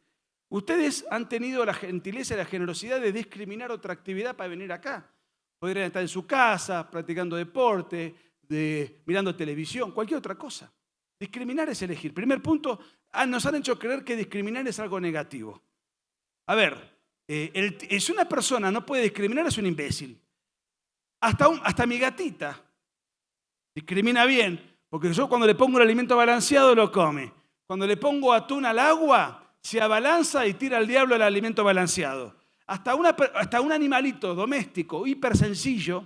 Ustedes han tenido la gentileza y la generosidad de discriminar otra actividad para venir acá. Podrían estar en su casa, practicando deporte, mirando televisión, cualquier otra cosa. Discriminar es elegir. Primer punto, nos han hecho creer que discriminar es algo negativo. A ver, si una persona no puede discriminar es un imbécil. Hasta mi gatita discrimina bien. Porque yo cuando le pongo un alimento balanceado lo come. Cuando le pongo atún al agua, se abalanza y tira al diablo el alimento balanceado. Hasta un animalito doméstico, hiper sencillo,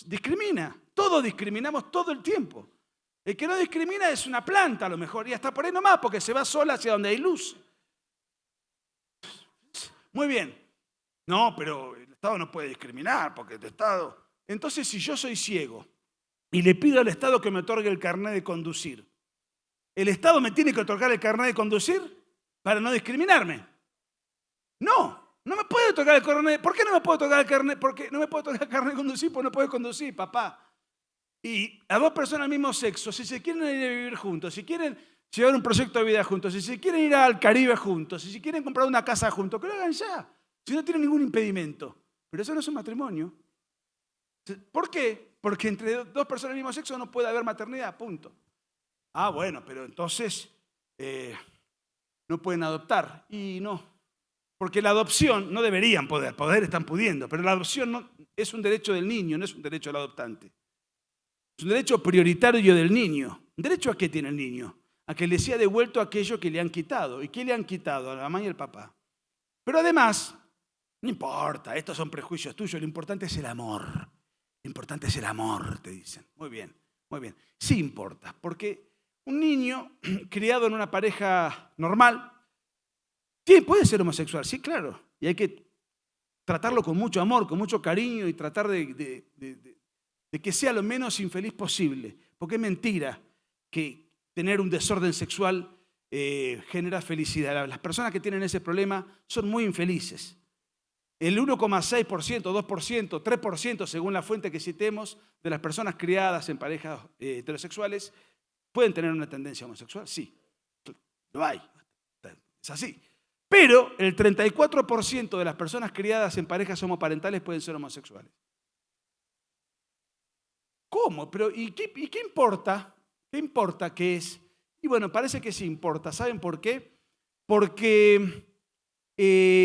discrimina. Todos discriminamos todo el tiempo. El que no discrimina es una planta a lo mejor, y hasta por ahí nomás, porque se va sola hacia donde hay luz. Muy bien. No, pero el Estado no puede discriminar, porque el Estado... Entonces, si yo soy ciego, y le pido al Estado que me otorgue el carnet de conducir, ¿el Estado me tiene que otorgar el carnet de conducir para no discriminarme? No me puede otorgar el carnet. ¿Por qué no me puede otorgar el carnet? Porque no me puede otorgar el carnet de conducir, pues no puede conducir, papá. Y a dos personas del mismo sexo, si se quieren ir a vivir juntos, si quieren llevar un proyecto de vida juntos, si se quieren ir al Caribe juntos, si se quieren comprar una casa juntos, que lo hagan ya, si no tienen ningún impedimento. Pero eso no es un matrimonio. ¿Por qué? Porque entre dos personas del mismo sexo no puede haber maternidad, punto. Ah, bueno, pero entonces no pueden adoptar. Y no, Porque la adopción no deberían poder están pudiendo, pero la adopción no, es un derecho del niño, no es un derecho del adoptante. Es un derecho prioritario del niño. ¿Un derecho a qué tiene el niño? A que le sea devuelto aquello que le han quitado. ¿Y qué le han quitado? A la mamá y al papá. Pero además, no importa, estos son prejuicios tuyos, lo importante es el amor. Lo importante es el amor, te dicen. Muy bien, muy bien. Sí importa, porque un niño criado en una pareja normal, puede ser homosexual, sí, claro. Y hay que tratarlo con mucho amor, con mucho cariño y tratar de que sea lo menos infeliz posible. Porque es mentira que tener un desorden sexual genera felicidad. Las personas que tienen ese problema son muy infelices. El 1,6%, 2%, 3%, según la fuente que citemos, de las personas criadas en parejas heterosexuales pueden tener una tendencia homosexual. Sí, lo hay. Es así. Pero el 34% de las personas criadas en parejas homoparentales pueden ser homosexuales. ¿Cómo? Pero, ¿y qué importa? ¿Qué importa qué es? Y bueno, parece que sí importa. ¿Saben por qué? Porque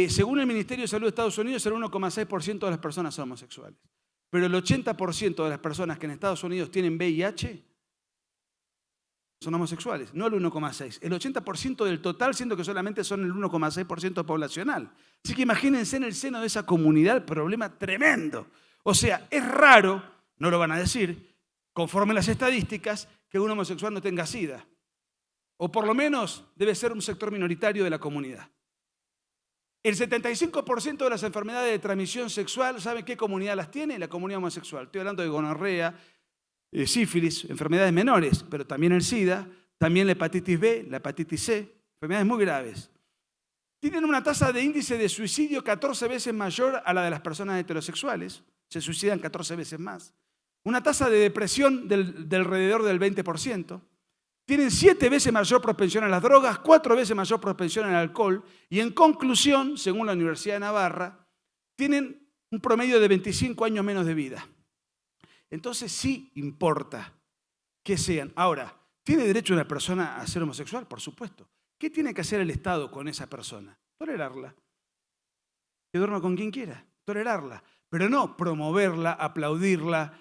según el Ministerio de Salud de Estados Unidos, el 1,6% de las personas son homosexuales. Pero el 80% de las personas que en Estados Unidos tienen VIH son homosexuales, no el 1,6%. El 80% del total, siendo que solamente son el 1,6% poblacional. Así que imagínense en el seno de esa comunidad el problema tremendo. O sea, es raro, no lo van a decir, conforme las estadísticas, que un homosexual no tenga SIDA. O por lo menos debe ser un sector minoritario de la comunidad. El 75% de las enfermedades de transmisión sexual, ¿saben qué comunidad las tiene? La comunidad homosexual. Estoy hablando de gonorrea, sífilis, enfermedades menores, pero también el SIDA, también la hepatitis B, la hepatitis C, enfermedades muy graves. Tienen una tasa de índice de suicidio 14 veces mayor a la de las personas heterosexuales, se suicidan 14 veces más. Una tasa de depresión del alrededor del 20%. Tienen 7 veces mayor propensión a las drogas, 4 veces mayor propensión al alcohol y en conclusión, según la Universidad de Navarra, tienen un promedio de 25 años menos de vida. Entonces sí importa que sean. Ahora, ¿tiene derecho una persona a ser homosexual? Por supuesto. ¿Qué tiene que hacer el Estado con esa persona? Tolerarla. Que duerma con quien quiera, tolerarla. Pero no promoverla, aplaudirla,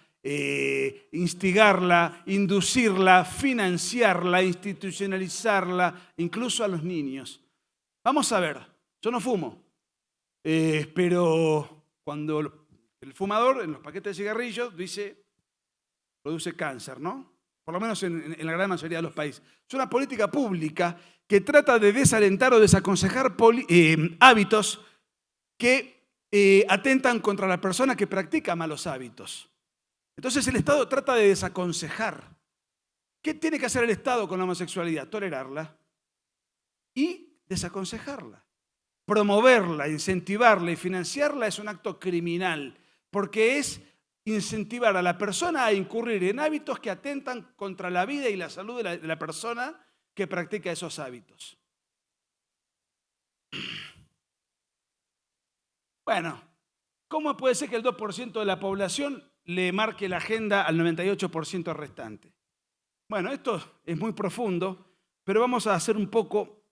instigarla, inducirla, financiarla, institucionalizarla, incluso a los niños. Vamos a ver, yo no fumo, pero cuando el fumador en los paquetes de cigarrillos dice, produce cáncer, ¿no? Por lo menos en la gran mayoría de los países. Es una política pública que trata de desalentar o desaconsejar hábitos que atentan contra la persona que practica malos hábitos. Entonces el Estado trata de desaconsejar. ¿Qué tiene que hacer el Estado con la homosexualidad? Tolerarla y desaconsejarla. Promoverla, incentivarla y financiarla es un acto criminal, porque es incentivar a la persona a incurrir en hábitos que atentan contra la vida y la salud de la persona que practica esos hábitos. Bueno, ¿cómo puede ser que el 2% de la población le marque la agenda al 98% restante? Bueno, esto es muy profundo, pero vamos a hacer un poco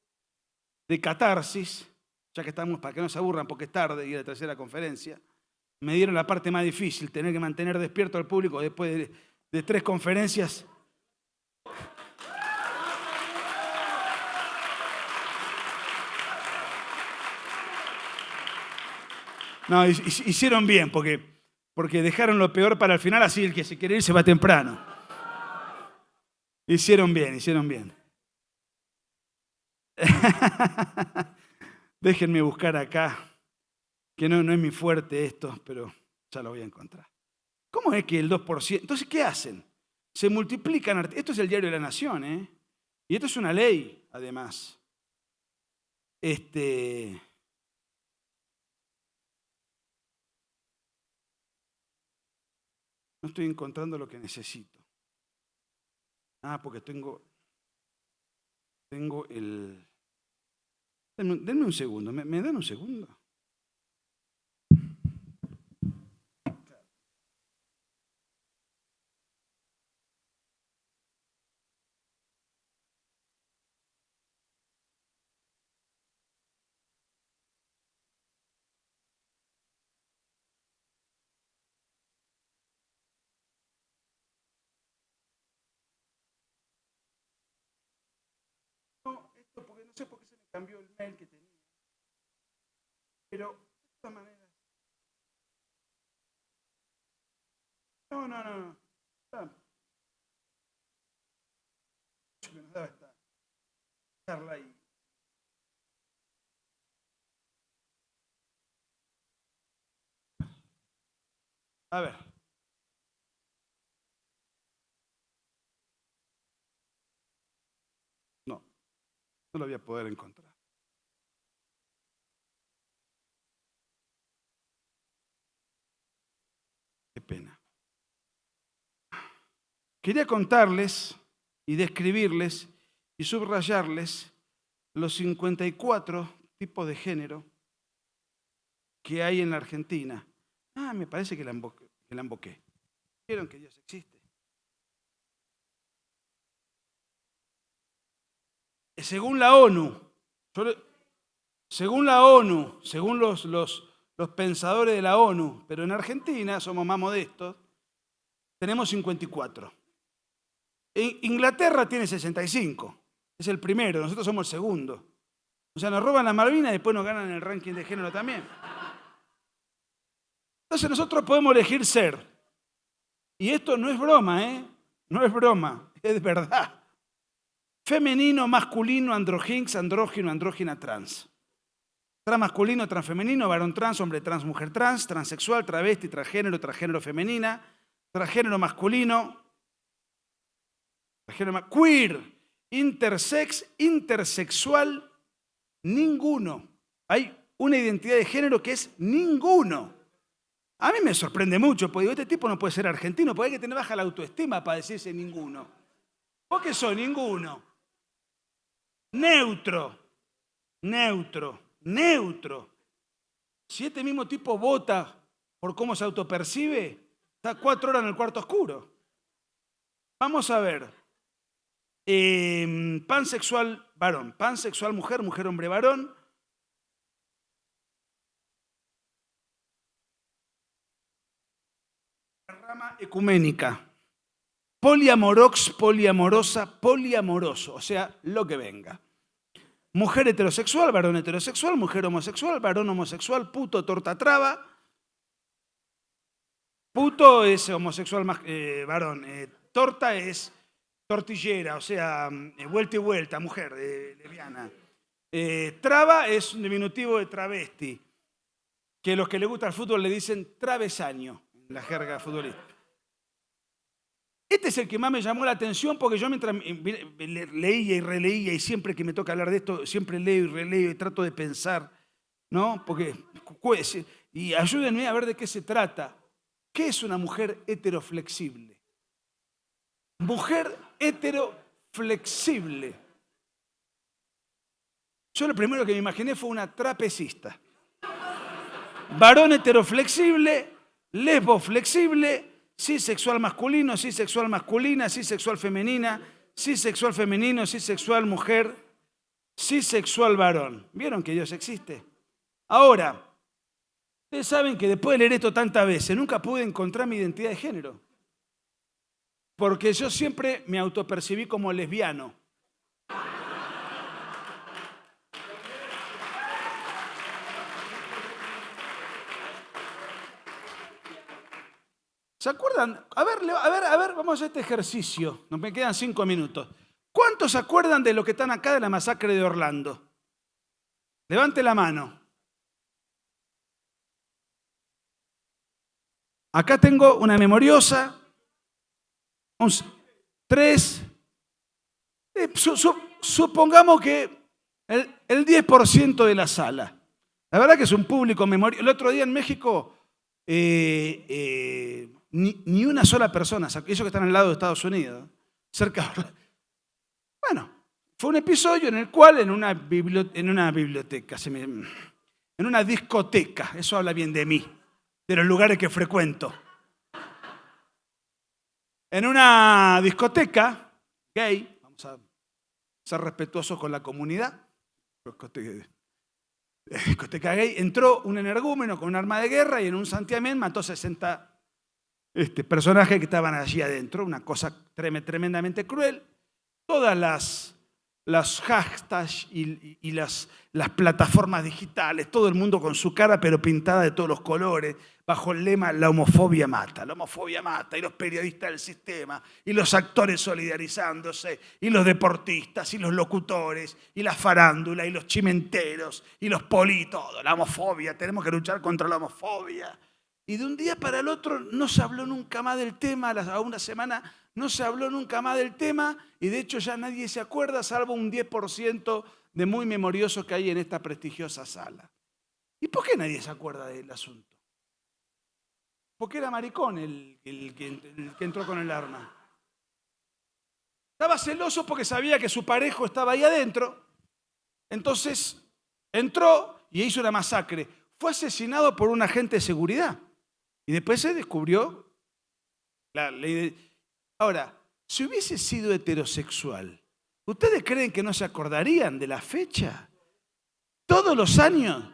de catarsis, ya que estamos, para que no se aburran porque es tarde y es la tercera conferencia. Me dieron la parte más difícil, tener que mantener despierto al público después de 3 conferencias. No, hicieron bien, porque dejaron lo peor para el final, así el que se quiere ir se va temprano. Hicieron bien, hicieron bien. Déjenme buscar acá, que no es mi fuerte esto, pero ya lo voy a encontrar. ¿Cómo es que el 2%? Entonces, ¿qué hacen? Se multiplican. Esto es el Diario de la Nación, ¿eh? Y esto es una ley, además. No estoy encontrando lo que necesito. Porque tengo el... Denme un segundo, ¿me dan un segundo? sé por qué se me cambió el mail que tenía. Pero, de todas maneras. No. Que nos daba esta charla ahí. A ver. No lo voy a poder encontrar. Qué pena. Quería contarles y describirles y subrayarles los 54 tipos de género que hay en la Argentina. Me parece que la emboqué. ¿Vieron que Dios existe? Según la ONU, según los pensadores de la ONU, pero en Argentina somos más modestos, tenemos 54. Inglaterra tiene 65, es el primero, nosotros somos el segundo. O sea, nos roban las Malvinas y después nos ganan el ranking de género también. Entonces nosotros podemos elegir ser. Y esto no es broma, no es broma, es verdad. Femenino, masculino, androginx, andrógino, andrógina, trans. Transmasculino, transfemenino, varón trans, hombre trans, mujer trans, transexual, travesti, transgénero, transgénero femenina, transgénero masculino, queer, intersex, intersexual, ninguno. Hay una identidad de género que es ninguno. A mí me sorprende mucho, porque digo, este tipo no puede ser argentino, porque hay que tener baja la autoestima para decirse ninguno. ¿Vos qué sos? Ninguno. Neutro. Si este mismo tipo vota por cómo se autopercibe, está 4 horas en el cuarto oscuro. Vamos a ver. Pansexual varón, pansexual mujer, mujer hombre varón. La rama ecuménica. Poliamorox, poliamorosa, poliamoroso, o sea, lo que venga. Mujer heterosexual, varón heterosexual, mujer homosexual, varón homosexual, puto, torta, traba. Puto es homosexual varón, torta es tortillera, o sea, vuelta y vuelta, mujer, lesbiana. Traba es un diminutivo de travesti, que los que les gusta el fútbol le dicen travesaño, en la jerga futbolística. Este es el que más me llamó la atención porque yo mientras leía y releía y siempre que me toca hablar de esto, siempre leo y releo y trato de pensar, ¿no? Y ayúdenme a ver de qué se trata. ¿Qué es una mujer heteroflexible? Mujer heteroflexible. Yo lo primero que me imaginé fue una trapecista. Varón heteroflexible, lesbo flexible, cisexual masculino, cisexual masculina, cisexual femenina, cisexual femenino, cisexual mujer, cisexual varón. ¿Vieron que Dios existe? Ahora, ustedes saben que después de leer esto tantas veces, nunca pude encontrar mi identidad de género. Porque yo siempre me autopercibí como lesbiano. ¿Se acuerdan? A ver, vamos a hacer este ejercicio. Nos me quedan 5 minutos. ¿Cuántos se acuerdan de los que están acá de la masacre de Orlando? Levante la mano. Acá tengo una memoriosa. 3. Supongamos que el 10% de la sala. La verdad que es un público memorioso. El otro día en México... Ni una sola persona, esos que están al lado de Estados Unidos, cerca. Bueno, fue un episodio en el cual en una biblioteca, en una discoteca, eso habla bien de mí, de los lugares que frecuento. En una discoteca gay, vamos a ser respetuosos con la comunidad, discoteca gay, entró un energúmeno con un arma de guerra y en un santiamén mató 60 personajes que estaban allí adentro, una cosa tremendamente cruel. Todas las hashtags y las plataformas digitales, todo el mundo con su cara pero pintada de todos los colores, bajo el lema la homofobia mata, y los periodistas del sistema, y los actores solidarizándose, y los deportistas, y los locutores, y la farándula, y los chimenteros, y los todo, la homofobia, tenemos que luchar contra la homofobia. Y de un día para el otro no se habló nunca más del tema, a una semana no se habló nunca más del tema, y de hecho ya nadie se acuerda, salvo un 10% de muy memoriosos que hay en esta prestigiosa sala. ¿Y por qué nadie se acuerda del asunto? Porque era maricón el que entró con el arma. Estaba celoso porque sabía que su parejo estaba ahí adentro, entonces entró y hizo una masacre. Fue asesinado por un agente de seguridad. Y después se descubrió la ley de... Ahora, si hubiese sido heterosexual, ¿ustedes creen que no se acordarían de la fecha? Todos los años.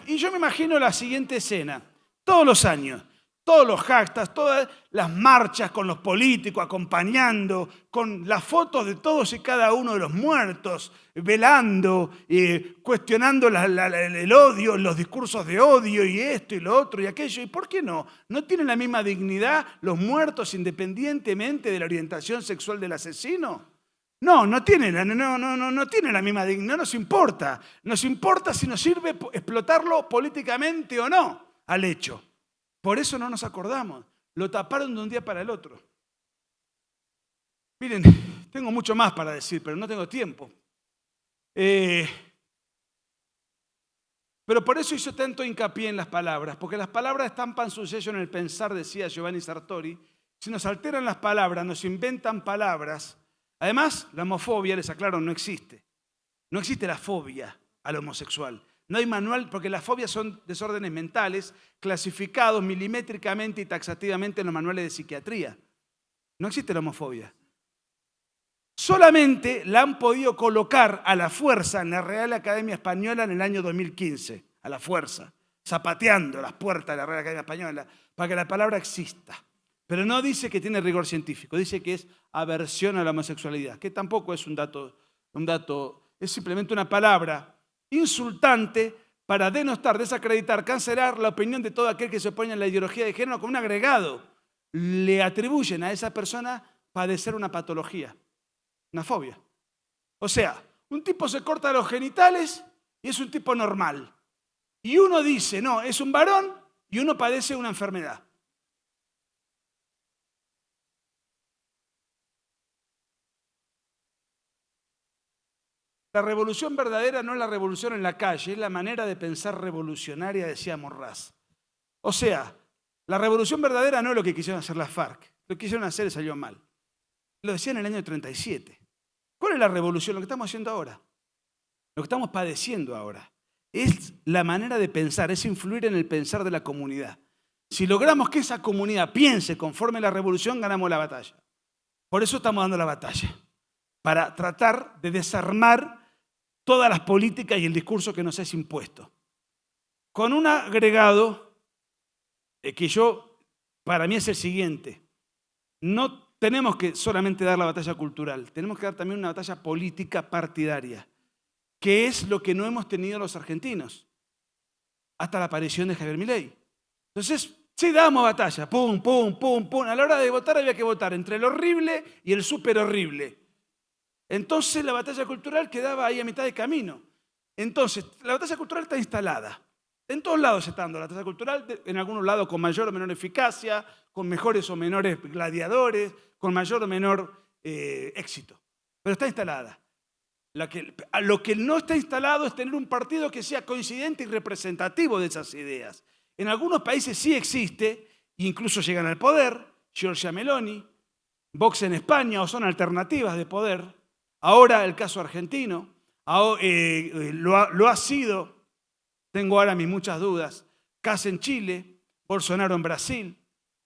Y yo me imagino la siguiente escena. Todos los años. Todos los hashtags, todas las marchas con los políticos acompañando, con las fotos de todos y cada uno de los muertos, velando, cuestionando el odio, los discursos de odio y esto y lo otro y aquello. ¿Y por qué no? ¿No tienen la misma dignidad los muertos independientemente de la orientación sexual del asesino? No tienen la misma dignidad, no nos importa. Nos importa si nos sirve explotarlo políticamente o no al hecho. Por eso no nos acordamos. Lo taparon de un día para el otro. Miren, tengo mucho más para decir, pero no tengo tiempo. Pero por eso hizo tanto hincapié en las palabras, porque las palabras estampan su sello en el pensar, decía Giovanni Sartori. Si nos alteran las palabras, nos inventan palabras. Además, la homofobia, les aclaro, no existe. No existe la fobia al homosexual. No hay manual, porque las fobias son desórdenes mentales clasificados milimétricamente y taxativamente en los manuales de psiquiatría. No existe la homofobia. Solamente la han podido colocar a la fuerza en la Real Academia Española en el año 2015. A la fuerza, zapateando las puertas de la Real Academia Española para que la palabra exista. Pero no dice que tiene rigor científico, dice que es aversión a la homosexualidad, que tampoco es un dato, es simplemente una palabra insultante para denostar, desacreditar, cancelar la opinión de todo aquel que se opone a la ideología de género con un agregado. Le atribuyen a esa persona padecer una patología, una fobia. O sea, un tipo se corta los genitales y es un tipo normal. Y uno dice, no, es un varón y uno padece una enfermedad. La revolución verdadera no es la revolución en la calle, es la manera de pensar revolucionaria, decía Morraz. O sea, la revolución verdadera no es lo que quisieron hacer las FARC. Lo que quisieron hacer salió mal. Lo decía en el año 37. ¿Cuál es la revolución? Lo que estamos haciendo ahora. Lo que estamos padeciendo ahora. Es la manera de pensar, es influir en el pensar de la comunidad. Si logramos que esa comunidad piense conforme a la revolución, ganamos la batalla. Por eso estamos dando la batalla. Para tratar de desarmar todas las políticas y el discurso que nos es impuesto. Con un agregado que para mí es el siguiente. No tenemos que solamente dar la batalla cultural, tenemos que dar también una batalla política partidaria, que es lo que no hemos tenido los argentinos, hasta la aparición de Javier Milei. Entonces, sí damos batalla, pum, pum, pum, pum. A la hora de votar había que votar entre el horrible y el súper horrible. Entonces la batalla cultural quedaba ahí a mitad de camino. Entonces, la batalla cultural está instalada. En todos lados está dando la batalla cultural, en algunos lados con mayor o menor eficacia, con mejores o menores gladiadores, con mayor o menor éxito. Pero está instalada. Lo que no está instalado es tener un partido que sea coincidente y representativo de esas ideas. En algunos países sí existe, incluso llegan al poder, Giorgia Meloni, Vox en España, o son alternativas de poder. Ahora el caso argentino, lo ha sido, tengo ahora mis muchas dudas, Kast en Chile, Bolsonaro en Brasil,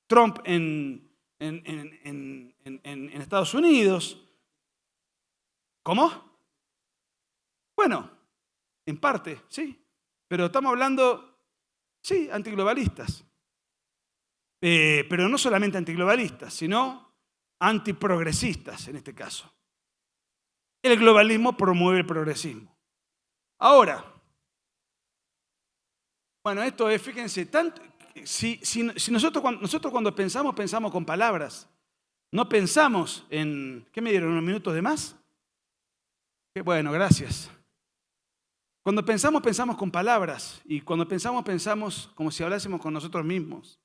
Trump en Estados Unidos. ¿Cómo? Bueno, en parte, sí, pero estamos hablando, sí, antiglobalistas. Pero no solamente antiglobalistas, sino antiprogresistas en este caso. El globalismo promueve el progresismo. Ahora, bueno, esto es, fíjense, si nosotros cuando pensamos, pensamos con palabras. No pensamos en... ¿Qué me dieron? ¿Unos minutos de más? Bueno, gracias. Cuando pensamos, pensamos con palabras. Y cuando pensamos, pensamos como si hablásemos con nosotros mismos.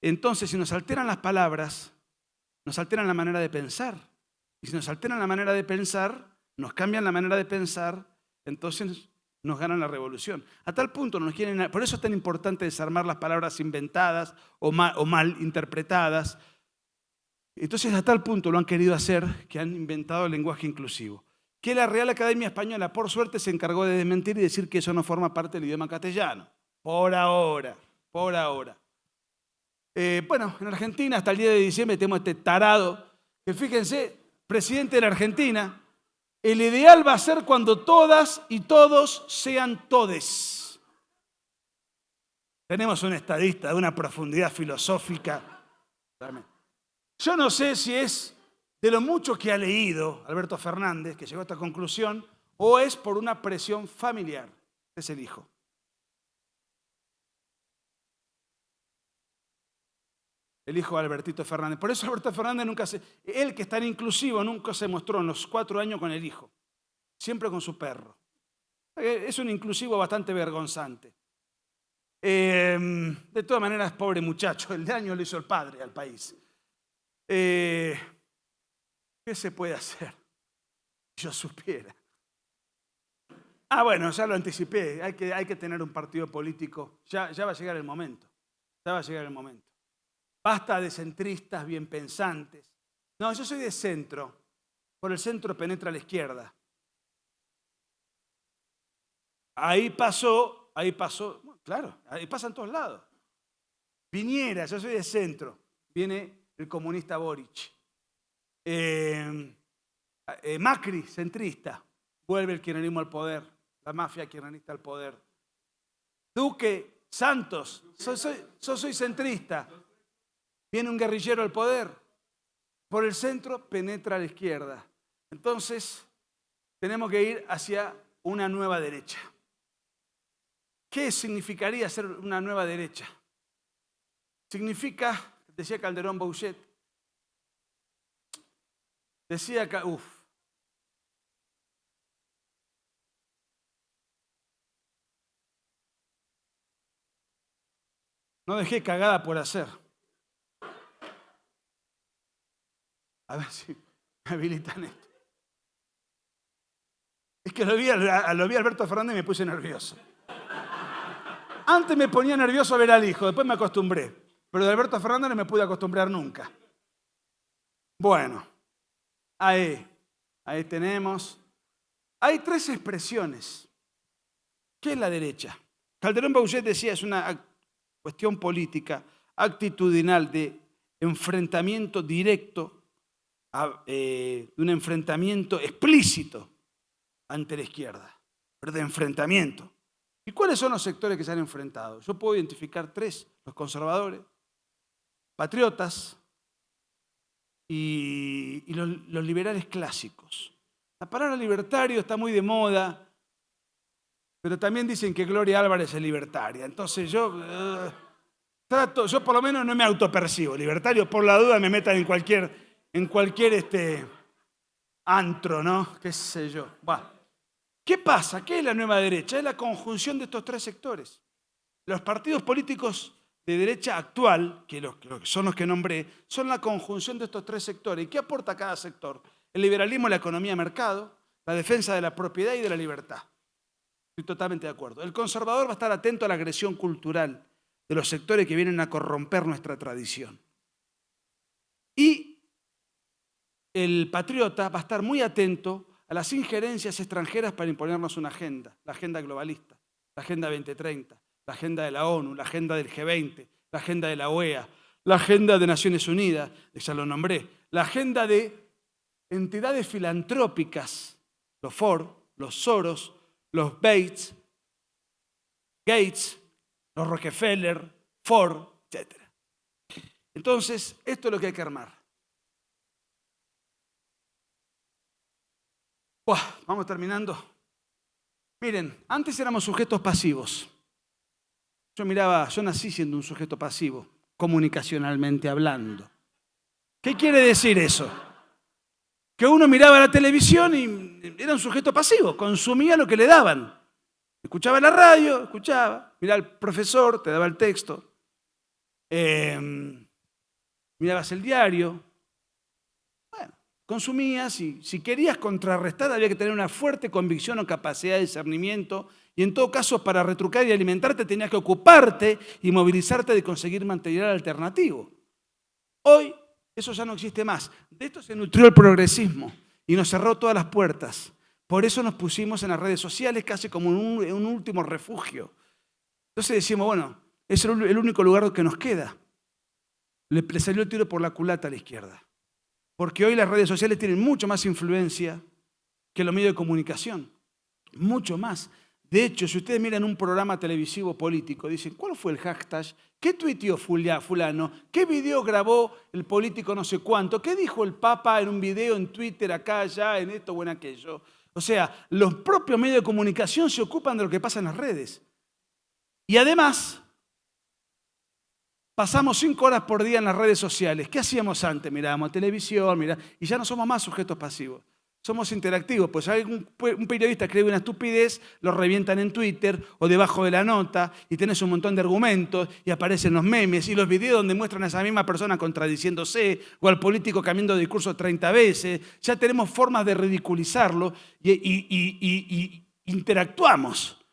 Entonces, si nos alteran las palabras, nos alteran la manera de pensar. Y si nos alteran la manera de pensar, nos cambian la manera de pensar, entonces nos ganan la revolución. A tal punto nos quieren... Por eso es tan importante desarmar las palabras inventadas o mal interpretadas. Entonces, a tal punto lo han querido hacer que han inventado el lenguaje inclusivo. Que la Real Academia Española, por suerte, se encargó de desmentir y decir que eso no forma parte del idioma castellano. Por ahora, por ahora. Bueno, en Argentina hasta el 10 de diciembre tenemos este tarado, que fíjense, presidente de la Argentina, el ideal va a ser cuando todas y todos sean todes. Tenemos un estadista de una profundidad filosófica. Yo no sé si es de lo mucho que ha leído Alberto Fernández, que llegó a esta conclusión, o es por una presión familiar. Es el hijo. El hijo de Albertito Fernández. Por eso Alberto Fernández él que es tan inclusivo, nunca se mostró en los 4 años con el hijo. Siempre con su perro. Es un inclusivo bastante vergonzante. De todas maneras, pobre muchacho, el daño lo hizo el padre al país. ¿Qué se puede hacer? Si yo supiera. Bueno, ya lo anticipé. Hay que tener un partido político. Ya va a llegar el momento. Ya va a llegar el momento. Basta de centristas bien pensantes. No, yo soy de centro. Por el centro penetra a la izquierda. Ahí pasó, bueno, claro, ahí pasa en todos lados. Piñera, yo soy de centro. Viene el comunista Boric. Macri, centrista. Vuelve el kirchnerismo al poder. La mafia kirchnerista al poder. Duque, Santos, yo soy centrista. Viene un guerrillero al poder. Por el centro penetra a la izquierda. Entonces, tenemos que ir hacia una nueva derecha. ¿Qué significaría ser una nueva derecha? Significa, decía Calderón Bouchet, decía que, no dejé cagada por hacer. A ver si me habilitan esto. Es que lo vi a Alberto Fernández y me puse nervioso. Antes me ponía nervioso ver al hijo, después me acostumbré. Pero de Alberto Fernández no me pude acostumbrar nunca. Bueno, ahí tenemos. Hay 3 expresiones. ¿Qué es la derecha? Calderón Bouchet decía, es una cuestión política, actitudinal, de enfrentamiento directo, de un enfrentamiento explícito ante la izquierda, pero de enfrentamiento. ¿Y cuáles son los sectores que se han enfrentado? Yo puedo identificar 3, los conservadores, patriotas y los liberales clásicos. La palabra libertario está muy de moda, pero también dicen que Gloria Álvarez es libertaria. Entonces yo por lo menos no me autopercibo libertario, por la duda me metan en cualquier antro, ¿no? ¿Qué sé yo? Bah. ¿Qué pasa? ¿Qué es la nueva derecha? Es la conjunción de estos 3 sectores. Los partidos políticos de derecha actual, que son los que nombré, son la conjunción de estos 3 sectores. ¿Y qué aporta cada sector? El liberalismo, la economía de mercado, la defensa de la propiedad y de la libertad. Estoy totalmente de acuerdo. El conservador va a estar atento a la agresión cultural de los sectores que vienen a corromper nuestra tradición. Y el patriota va a estar muy atento a las injerencias extranjeras para imponernos una agenda, la agenda globalista, la agenda 2030, la agenda de la ONU, la agenda del G20, la agenda de la OEA, la agenda de Naciones Unidas, ya lo nombré, la agenda de entidades filantrópicas, los Ford, los Soros, los Gates, los Rockefeller, Ford, etc. Entonces, esto es lo que hay que armar. Buah, vamos terminando. Miren, antes éramos sujetos pasivos. Yo nací siendo un sujeto pasivo, comunicacionalmente hablando. ¿Qué quiere decir eso? Que uno miraba la televisión y era un sujeto pasivo, consumía lo que le daban. Escuchaba la radio, miraba al profesor, te daba el texto, mirabas el diario, bueno, consumías y si querías contrarrestar había que tener una fuerte convicción o capacidad de discernimiento y en todo caso para retrucar y alimentarte tenías que ocuparte y movilizarte de conseguir material alternativo. Hoy eso ya no existe más. De esto se nutrió el progresismo y nos cerró todas las puertas. Por eso nos pusimos en las redes sociales casi como un último refugio. Entonces decimos, bueno, es el único lugar que nos queda. Le salió el tiro por la culata a la izquierda. Porque hoy las redes sociales tienen mucho más influencia que los medios de comunicación. Mucho más. De hecho, si ustedes miran un programa televisivo político, dicen, ¿cuál fue el hashtag? ¿Qué tuiteó fulano? ¿Qué video grabó el político no sé cuánto? ¿Qué dijo el Papa en un video en Twitter, acá, allá, en esto o en aquello? O sea, los propios medios de comunicación se ocupan de lo que pasa en las redes. Y además, pasamos 5 horas por día en las redes sociales. ¿Qué hacíamos antes? Mirábamos televisión, y ya no somos más sujetos pasivos. Somos interactivos, pues un periodista escribe una estupidez, lo revientan en Twitter o debajo de la nota y tenés un montón de argumentos y aparecen los memes y los videos donde muestran a esa misma persona contradiciéndose o al político cambiando de discurso 30 veces. Ya tenemos formas de ridiculizarlo y interactuamos.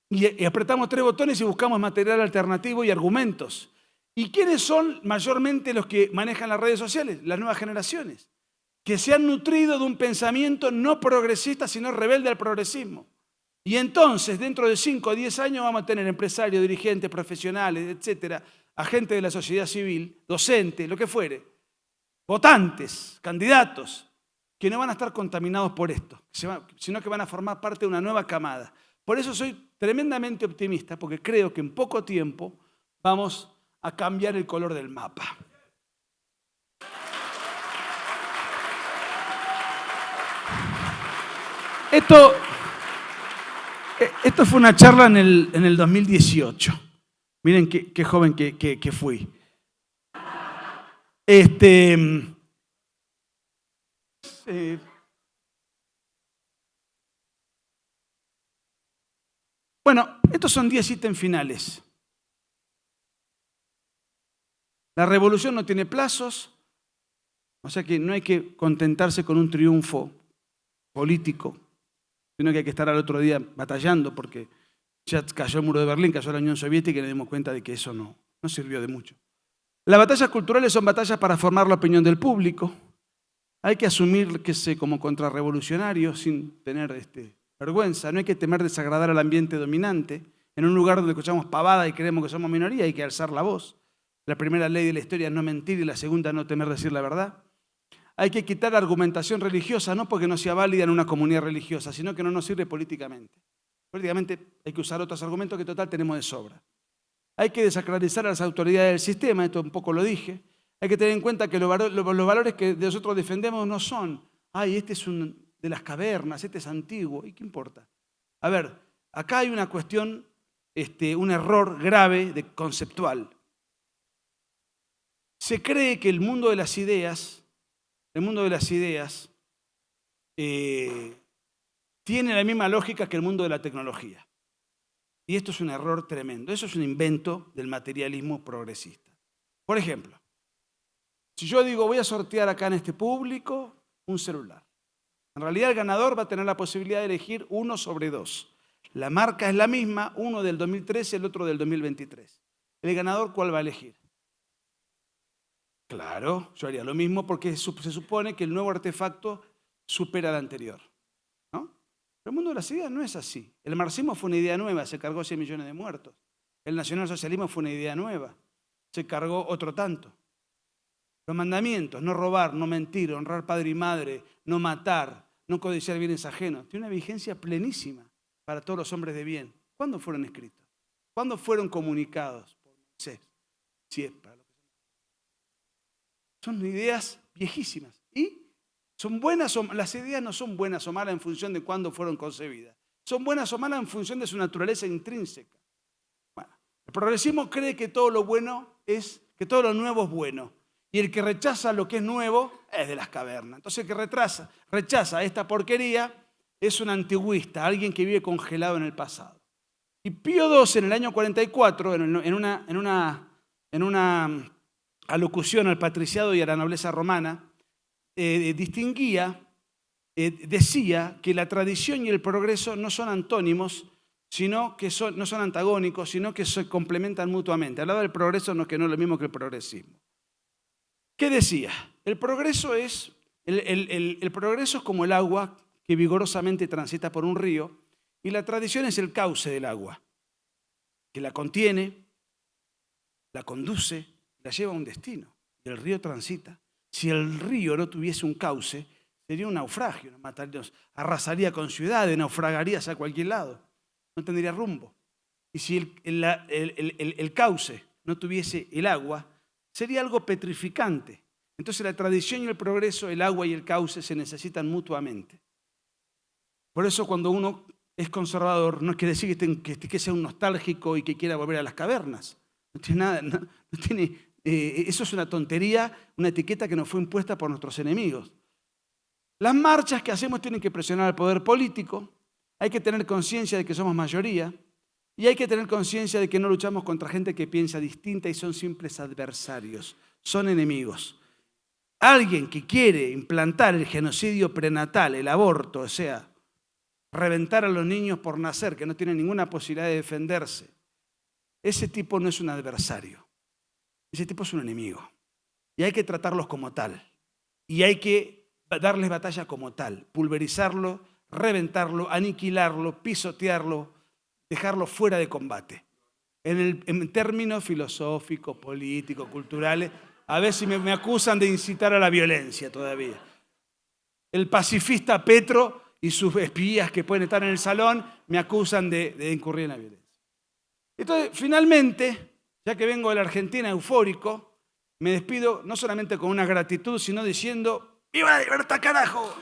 Y apretamos 3 botones y buscamos material alternativo y argumentos. ¿Y quiénes son mayormente los que manejan las redes sociales? Las nuevas generaciones, que se han nutrido de un pensamiento no progresista, sino rebelde al progresismo. Y entonces, dentro de 5 o 10 años vamos a tener empresarios, dirigentes, profesionales, etcétera, agentes de la sociedad civil, docentes, lo que fuere, votantes, candidatos, que no van a estar contaminados por esto, sino que van a formar parte de una nueva camada. Por eso soy tremendamente optimista, porque creo que en poco tiempo vamos a cambiar el color del mapa. Esto fue una charla en el 2018. Miren qué joven que fui. Bueno, estos son 10 ítems finales. La revolución no tiene plazos, o sea que no hay que contentarse con un triunfo político, sino que hay que estar al otro día batallando porque ya cayó el muro de Berlín, cayó la Unión Soviética y nos dimos cuenta de que eso no sirvió de mucho. Las batallas culturales son batallas para formar la opinión del público. Hay que asumirse como contrarrevolucionario sin tener vergüenza. No hay que temer desagradar al ambiente dominante. En un lugar donde escuchamos pavada y creemos que somos minoría hay que alzar la voz. La primera ley de la historia es no mentir y la segunda no temer decir la verdad. Hay que quitar argumentación religiosa, no porque no sea válida en una comunidad religiosa, sino que no nos sirve políticamente. Políticamente hay que usar otros argumentos que total tenemos de sobra. Hay que desacralizar a las autoridades del sistema, esto un poco lo dije. Hay que tener en cuenta que los valores que nosotros defendemos no son, este es de las cavernas, este es antiguo, ¿y qué importa? A ver, acá hay una cuestión, un error grave conceptual. Se cree que el mundo de las ideas tiene la misma lógica que el mundo de la tecnología. Y esto es un error tremendo. Eso es un invento del materialismo progresista. Por ejemplo, si yo digo voy a sortear acá en este público un celular, en realidad el ganador va a tener la posibilidad de elegir 1 sobre 2. La marca es la misma, uno del 2013 y el otro del 2023. ¿El ganador cuál va a elegir? Claro, yo haría lo mismo porque se supone que el nuevo artefacto supera al anterior, ¿no? Pero el mundo de las ideas no es así. El marxismo fue una idea nueva, se cargó 100 millones de muertos. El nacionalsocialismo fue una idea nueva, se cargó otro tanto. Los mandamientos, no robar, no mentir, honrar padre y madre, no matar, no codiciar bienes ajenos, tiene una vigencia plenísima para todos los hombres de bien. ¿Cuándo fueron escritos? ¿Cuándo fueron comunicados por Moisés? Sí, son ideas viejísimas. ¿Y Las ideas no son buenas o malas en función de cuándo fueron concebidas. Son buenas o malas en función de su naturaleza intrínseca. Bueno, el progresismo cree que todo lo nuevo es bueno. Y el que rechaza lo que es nuevo es de las cavernas. Entonces el que rechaza esta porquería es un antiguista, alguien que vive congelado en el pasado. Y Pío II en el año 44, en una alocución al patriciado y a la nobleza romana, decía que la tradición y el progreso no son antónimos, no son antagónicos, sino que se complementan mutuamente. Hablaba del progreso, que no es lo mismo que el progresismo. ¿Qué decía? El progreso es como el agua que vigorosamente transita por un río, y la tradición es el cauce del agua, que la contiene, la conduce, la lleva a un destino. Y el río transita. Si el río no tuviese un cauce, sería un naufragio, nos arrasaría con ciudades, naufragaría hacia cualquier lado, no tendría rumbo. Y si el cauce no tuviese el agua, sería algo petrificante. Entonces la tradición y el progreso, el agua y el cauce se necesitan mutuamente. Por eso cuando uno es conservador, no quiere decir que sea un nostálgico y que quiera volver a las cavernas. No tiene nada, eso es una tontería, una etiqueta que nos fue impuesta por nuestros enemigos. Las marchas que hacemos tienen que presionar al poder político, hay que tener conciencia de que somos mayoría y hay que tener conciencia de que no luchamos contra gente que piensa distinta y son simples adversarios, son enemigos. Alguien que quiere implantar el genocidio prenatal, el aborto, o sea, reventar a los niños por nacer, que no tienen ninguna posibilidad de defenderse, ese tipo no es un adversario, ese tipo es un enemigo. Y hay que tratarlos como tal. Y hay que darles batalla como tal, pulverizarlo, reventarlo, aniquilarlo, pisotearlo, dejarlo fuera de combate. En términos filosóficos, políticos, culturales, a ver si me acusan de incitar a la violencia todavía. El pacifista Petro y sus espías que pueden estar en el salón me acusan de incurrir en la violencia. Entonces, finalmente, ya que vengo de la Argentina eufórico, me despido no solamente con una gratitud, sino diciendo ¡viva la libertad, carajo!